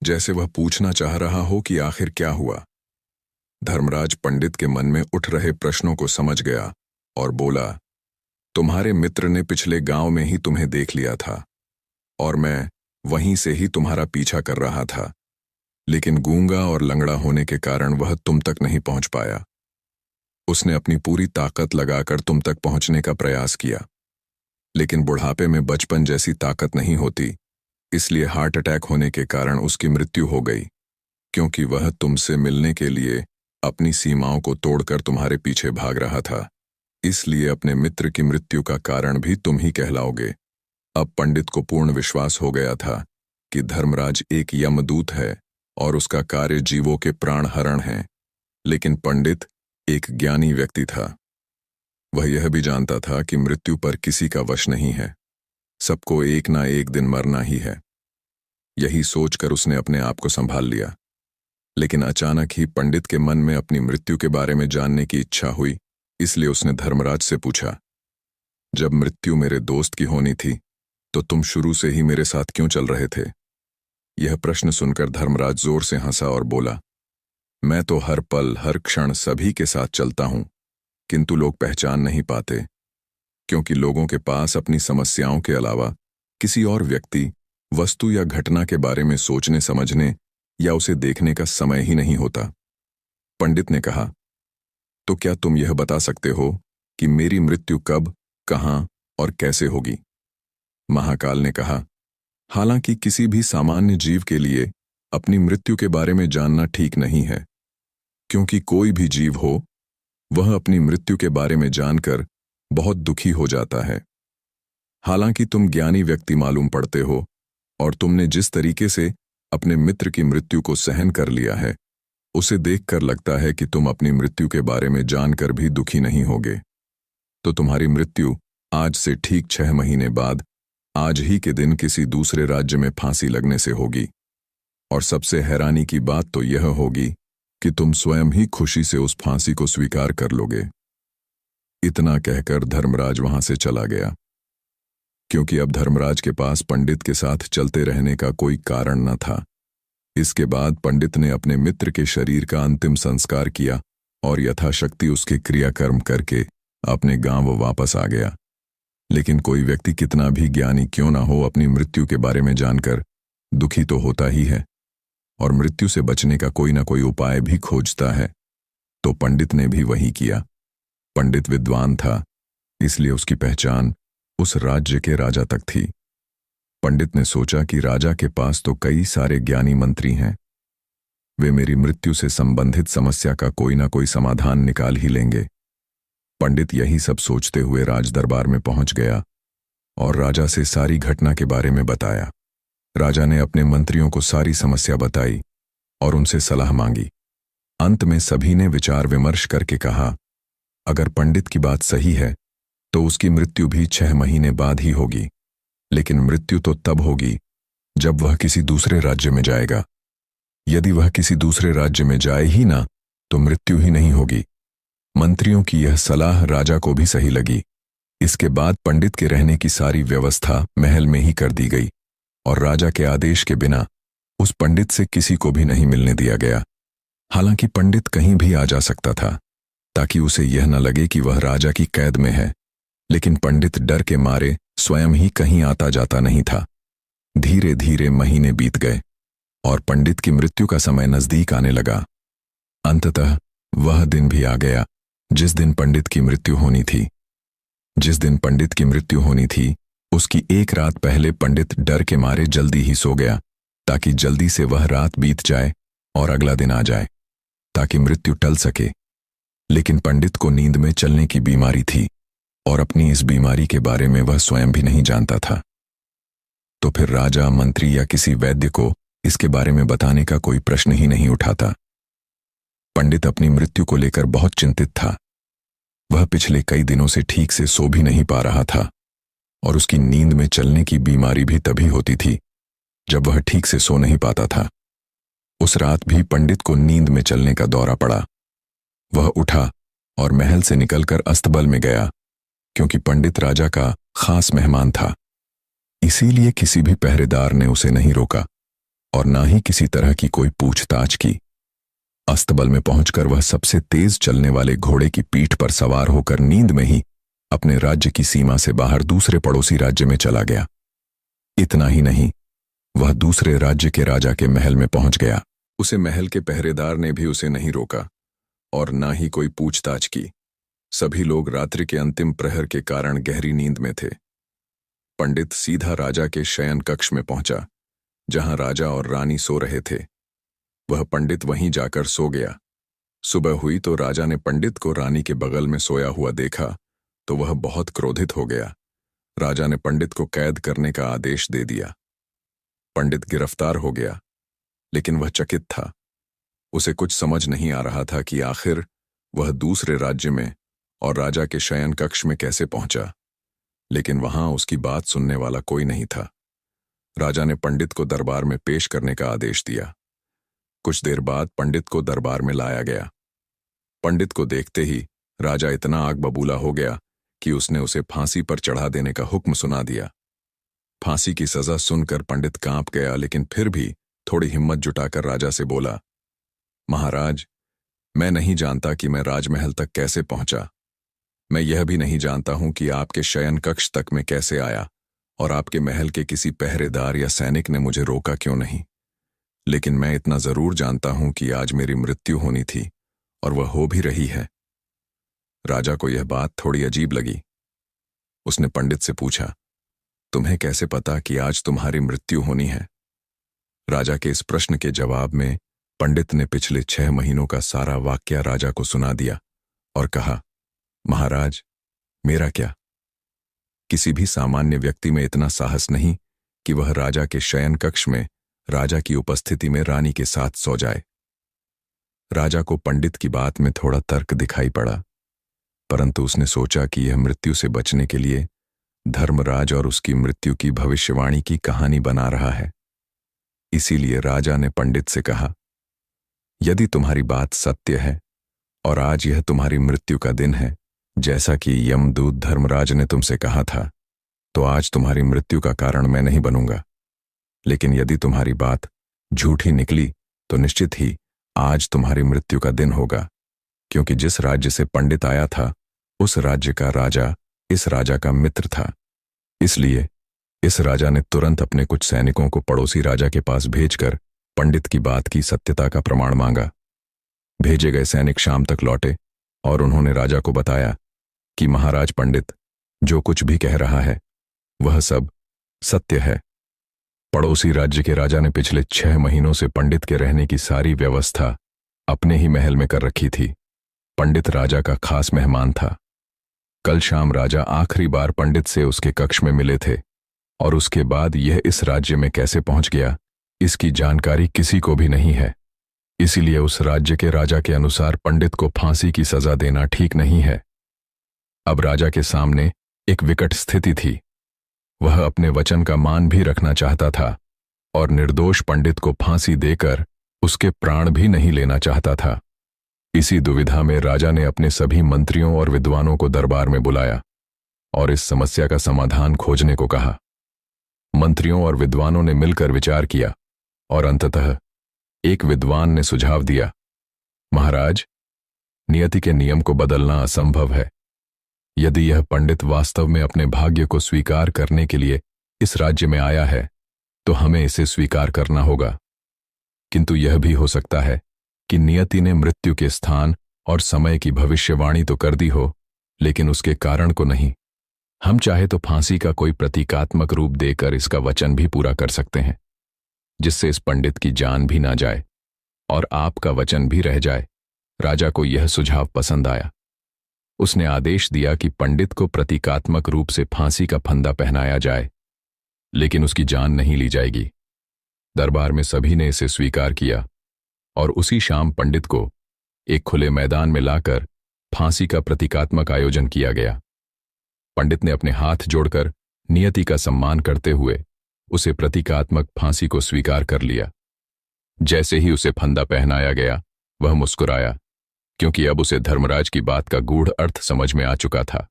जैसे वह पूछना चाह रहा हो कि आखिर क्या हुआ। धर्मराज पंडित के मन में उठ रहे प्रश्नों को समझ गया और बोला, तुम्हारे मित्र ने पिछले गांव में ही तुम्हें देख लिया था और मैं वहीं से ही तुम्हारा पीछा कर रहा था, लेकिन गूंगा और लंगड़ा होने के कारण वह तुम तक नहीं पहुंच पाया। उसने अपनी पूरी ताकत लगाकर तुम तक पहुंचने का प्रयास किया, लेकिन बुढ़ापे में बचपन जैसी ताकत नहीं होती, इसलिए हार्ट अटैक होने के कारण उसकी मृत्यु हो गई, क्योंकि वह तुमसे मिलने के लिए अपनी सीमाओं को तोड़कर तुम्हारे पीछे भाग रहा था। इसलिए अपने मित्र की मृत्यु का कारण भी तुम ही कहलाओगे। अब पंडित को पूर्ण विश्वास हो गया था कि धर्मराज एक यमदूत है और उसका कार्य जीवों के प्राण हरण है। लेकिन पंडित एक ज्ञानी व्यक्ति था। वह यह भी जानता था कि मृत्यु पर किसी का वश नहीं है, सबको एक ना एक दिन मरना ही है। यही सोचकर उसने अपने आप को संभाल लिया। लेकिन अचानक ही पंडित के मन में अपनी मृत्यु के बारे में जानने की इच्छा हुई, इसलिए उसने धर्मराज से पूछा, जब मृत्यु मेरे दोस्त की होनी थी तो तुम शुरू से ही मेरे साथ क्यों चल रहे थे? यह प्रश्न सुनकर धर्मराज जोर से हंसा और बोला, मैं तो हर पल हर क्षण सभी के साथ चलता हूं, किंतु लोग पहचान नहीं पाते, क्योंकि लोगों के पास अपनी समस्याओं के अलावा किसी और व्यक्ति, वस्तु या घटना के बारे में सोचने समझने या उसे देखने का समय ही नहीं होता। पंडित ने कहा, तो क्या तुम यह बता सकते हो कि मेरी मृत्यु कब, कहां और कैसे होगी? महाकाल ने कहा, हालांकि किसी भी सामान्य जीव के लिए अपनी मृत्यु के बारे में जानना ठीक नहीं है, क्योंकि कोई भी जीव हो वह अपनी मृत्यु के बारे में जानकर बहुत दुखी हो जाता है। हालांकि तुम ज्ञानी व्यक्ति मालूम पड़ते हो और तुमने जिस तरीके से अपने मित्र की मृत्यु को सहन कर लिया है, उसे देखकर लगता है कि तुम अपनी मृत्यु के बारे में जानकर भी दुखी नहीं होगे। तो तुम्हारी मृत्यु आज से ठीक 6 महीने बाद आज ही के दिन किसी दूसरे राज्य में फांसी लगने से होगी। और सबसे हैरानी की बात तो यह होगी कि तुम स्वयं ही खुशी से उस फांसी को स्वीकार कर लोगे। इतना कहकर धर्मराज वहां से चला गया, क्योंकि अब धर्मराज के पास पंडित के साथ चलते रहने का कोई कारण न था। इसके बाद पंडित ने अपने मित्र के शरीर का अंतिम संस्कार किया और यथाशक्ति उसके क्रियाकर्म करके अपने गांव वापस आ गया। लेकिन कोई व्यक्ति कितना भी ज्ञानी क्यों ना हो, अपनी मृत्यु के बारे में जानकर दुखी तो होता ही है और मृत्यु से बचने का कोई ना कोई उपाय भी खोजता है। तो पंडित ने भी वही किया। पंडित विद्वान था, इसलिए उसकी पहचान उस राज्य के राजा तक थी। पंडित ने सोचा कि राजा के पास तो कई सारे ज्ञानी मंत्री हैं, वे मेरी मृत्यु से संबंधित समस्या का कोई ना कोई समाधान निकाल ही लेंगे। पंडित यही सब सोचते हुए राज दरबार में पहुंच गया और राजा से सारी घटना के बारे में बताया। राजा ने अपने मंत्रियों को सारी समस्या बताई और उनसे सलाह मांगी। अंत में सभी ने विचार विमर्श करके कहा, अगर पंडित की बात सही है तो उसकी मृत्यु भी 6 महीने बाद ही होगी, लेकिन मृत्यु तो तब होगी जब वह किसी दूसरे राज्य में जाएगा। यदि वह किसी दूसरे राज्य में जाए ही ना तो मृत्यु ही नहीं होगी। मंत्रियों की यह सलाह राजा को भी सही लगी। इसके बाद पंडित के रहने की सारी व्यवस्था महल में ही कर दी गई और राजा के आदेश के बिना उस पंडित से किसी को भी नहीं मिलने दिया गया। हालांकि पंडित कहीं भी आ जा सकता था ताकि उसे यह न लगे कि वह राजा की कैद में है, लेकिन पंडित डर के मारे स्वयं ही कहीं आता जाता नहीं था। धीरे धीरे महीने बीत गए और पंडित की मृत्यु का समय नजदीक आने लगा। अंततः वह दिन भी आ गया जिस दिन पंडित की मृत्यु होनी थी। जिस दिन पंडित की मृत्यु होनी थी उसकी एक रात पहले पंडित डर के मारे जल्दी ही सो गया, ताकि जल्दी से वह रात बीत जाए और अगला दिन आ जाए, ताकि मृत्यु टल सके। लेकिन पंडित को नींद में चलने की बीमारी थी और अपनी इस बीमारी के बारे में वह स्वयं भी नहीं जानता था। तो फिर राजा, मंत्री या किसी वैद्य को इसके बारे में बताने का कोई प्रश्न ही नहीं उठाता। पंडित अपनी मृत्यु को लेकर बहुत चिंतित था। वह पिछले कई दिनों से ठीक से सो भी नहीं पा रहा था और उसकी नींद में चलने की बीमारी भी तभी होती थी जब वह ठीक से सो नहीं पाता था। उस रात भी पंडित को नींद में चलने का दौरा पड़ा। वह उठा और महल से निकलकर अस्तबल में गया, क्योंकि पंडित राजा का खास मेहमान था। इसीलिए किसी भी पहरेदार ने उसे नहीं रोका और ना ही किसी तरह की कोई पूछताछ की। अस्तबल में पहुंचकर वह सबसे तेज चलने वाले घोड़े की पीठ पर सवार होकर नींद में ही अपने राज्य की सीमा से बाहर दूसरे पड़ोसी राज्य में चला गया। इतना ही नहीं, वह दूसरे राज्य के राजा के महल में पहुंच गया। उसे महल के पहरेदार ने भी उसे नहीं रोका और ना ही कोई पूछताछ की। सभी लोग रात्रि के अंतिम प्रहर के कारण गहरी नींद में थे। पंडित सीधा राजा के शयन कक्ष में पहुंचा, जहां राजा और रानी सो रहे थे। वह पंडित वहीं जाकर सो गया। सुबह हुई तो राजा ने पंडित को रानी के बगल में सोया हुआ देखा तो वह बहुत क्रोधित हो गया। राजा ने पंडित को कैद करने का आदेश दे दिया। पंडित गिरफ्तार हो गया, लेकिन वह चकित था। उसे कुछ समझ नहीं आ रहा था कि आखिर वह दूसरे राज्य में और राजा के शयन कक्ष में कैसे पहुंचा, लेकिन वहां उसकी बात सुनने वाला कोई नहीं था। राजा ने पंडित को दरबार में पेश करने का आदेश दिया। कुछ देर बाद पंडित को दरबार में लाया गया। पंडित को देखते ही राजा इतना आग बबूला हो गया कि उसने उसे फांसी पर चढ़ा देने का हुक्म सुना दिया। फांसी की सजा सुनकर पंडित कांप गया, लेकिन फिर भी थोड़ी हिम्मत जुटाकर राजा से बोला, महाराज, मैं नहीं जानता कि मैं राजमहल तक कैसे पहुंचा। मैं यह भी नहीं जानता हूं कि आपके शयन कक्ष तक मैं कैसे आया और आपके महल के किसी पहरेदार या सैनिक ने मुझे रोका क्यों नहीं। लेकिन मैं इतना जरूर जानता हूं कि आज मेरी मृत्यु होनी थी और वह हो भी रही है। राजा को यह बात थोड़ी अजीब लगी। उसने पंडित से पूछा, तुम्हें कैसे पता कि आज तुम्हारी मृत्यु होनी है? राजा के इस प्रश्न के जवाब में पंडित ने पिछले 6 महीनों का सारा वाकया राजा को सुना दिया और कहा, महाराज, मेरा क्या? किसी भी सामान्य व्यक्ति में इतना साहस नहीं कि वह राजा के शयन कक्ष में राजा की उपस्थिति में रानी के साथ सो जाए। राजा को पंडित की बात में थोड़ा तर्क दिखाई पड़ा, परंतु उसने सोचा कि यह मृत्यु से बचने के लिए धर्मराज और उसकी मृत्यु की भविष्यवाणी की कहानी बना रहा है। इसीलिए राजा ने पंडित से कहा, यदि तुम्हारी बात सत्य है और आज यह तुम्हारी मृत्यु का दिन है, जैसा कि यमदूत धर्मराज ने तुमसे कहा था, तो आज तुम्हारी मृत्यु का कारण मैं नहीं बनूंगा। लेकिन यदि तुम्हारी बात झूठी निकली तो निश्चित ही आज तुम्हारी मृत्यु का दिन होगा, क्योंकि जिस राज्य से पंडित आया था उस राज्य का राजा इस राजा का मित्र था। इसलिए इस राजा ने तुरंत अपने कुछ सैनिकों को पड़ोसी राजा के पास भेजकर पंडित की बात की सत्यता का प्रमाण मांगा। भेजे गए सैनिक शाम तक लौटे और उन्होंने राजा को बताया कि महाराज, पंडित जो कुछ भी कह रहा है वह सब सत्य है। पड़ोसी राज्य के राजा ने पिछले 6 महीनों से पंडित के रहने की सारी व्यवस्था अपने ही महल में कर रखी थी। पंडित राजा का खास मेहमान था। कल शाम राजा आखिरी बार पंडित से उसके कक्ष में मिले थे और उसके बाद यह इस राज्य में कैसे पहुंच गया, इसकी जानकारी किसी को भी नहीं है। इसीलिए उस राज्य के राजा के अनुसार पंडित को फांसी की सजा देना ठीक नहीं है। अब राजा के सामने एक विकट स्थिति थी। वह अपने वचन का मान भी रखना चाहता था और निर्दोष पंडित को फांसी देकर उसके प्राण भी नहीं लेना चाहता था। इसी दुविधा में राजा ने अपने सभी मंत्रियों और विद्वानों को दरबार में बुलाया और इस समस्या का समाधान खोजने को कहा। मंत्रियों और विद्वानों ने मिलकर विचार किया और अंततः एक विद्वान ने सुझाव दिया, महाराज, नियति के नियम को बदलना असंभव है। यदि यह पंडित वास्तव में अपने भाग्य को स्वीकार करने के लिए इस राज्य में आया है तो हमें इसे स्वीकार करना होगा। किंतु यह भी हो सकता है कि नियति ने मृत्यु के स्थान और समय की भविष्यवाणी तो कर दी हो, लेकिन उसके कारण को नहीं। हम चाहे तो फांसी का कोई प्रतीकात्मक रूप देकर इसका वचन भी पूरा कर सकते हैं, जिससे इस पंडित की जान भी ना जाए और आपका वचन भी रह जाए। राजा को यह सुझाव पसंद आया। उसने आदेश दिया कि पंडित को प्रतीकात्मक रूप से फांसी का फंदा पहनाया जाए, लेकिन उसकी जान नहीं ली जाएगी। दरबार में सभी ने इसे स्वीकार किया और उसी शाम पंडित को एक खुले मैदान में लाकर फांसी का प्रतीकात्मक आयोजन किया गया। पंडित ने अपने हाथ जोड़कर नियति का सम्मान करते हुए उसे प्रतीकात्मक फांसी को स्वीकार कर लिया। जैसे ही उसे फंदा पहनाया गया, वह मुस्कुराया, क्योंकि अब उसे धर्मराज की बात का गूढ़ अर्थ समझ में आ चुका था।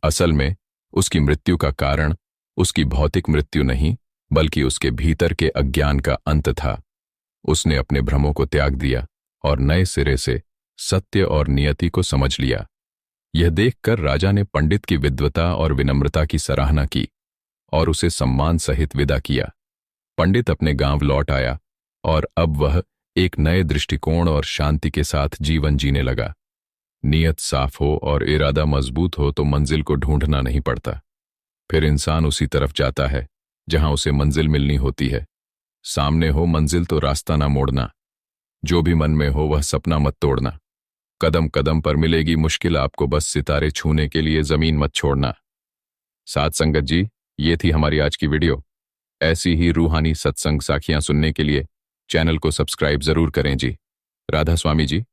असल में उसकी मृत्यु का कारण उसकी भौतिक मृत्यु नहीं, बल्कि उसके भीतर के अज्ञान का अंत था। उसने अपने भ्रमों को त्याग दिया और नए सिरे से सत्य और नियति को समझ लिया। यह देखकर राजा ने पंडित की विद्वता और विनम्रता की सराहना की और उसे सम्मान सहित विदा किया। पंडित अपने गांव लौट आया और अब वह एक नए दृष्टिकोण और शांति के साथ जीवन जीने लगा। नियत साफ हो और इरादा मजबूत हो तो मंजिल को ढूंढना नहीं पड़ता। फिर इंसान उसी तरफ जाता है जहां उसे मंजिल मिलनी होती है। सामने हो मंजिल तो रास्ता ना मोड़ना। जो भी मन में हो वह सपना मत तोड़ना। कदम कदम पर मिलेगी मुश्किल आपको, बस सितारे छूने के लिए जमीन मत छोड़ना। साथ संगत जी, ये थी हमारी आज की वीडियो। ऐसी ही रूहानी सत्संग साखियां सुनने के लिए चैनल को सब्सक्राइब जरूर करें जी। राधा स्वामी जी।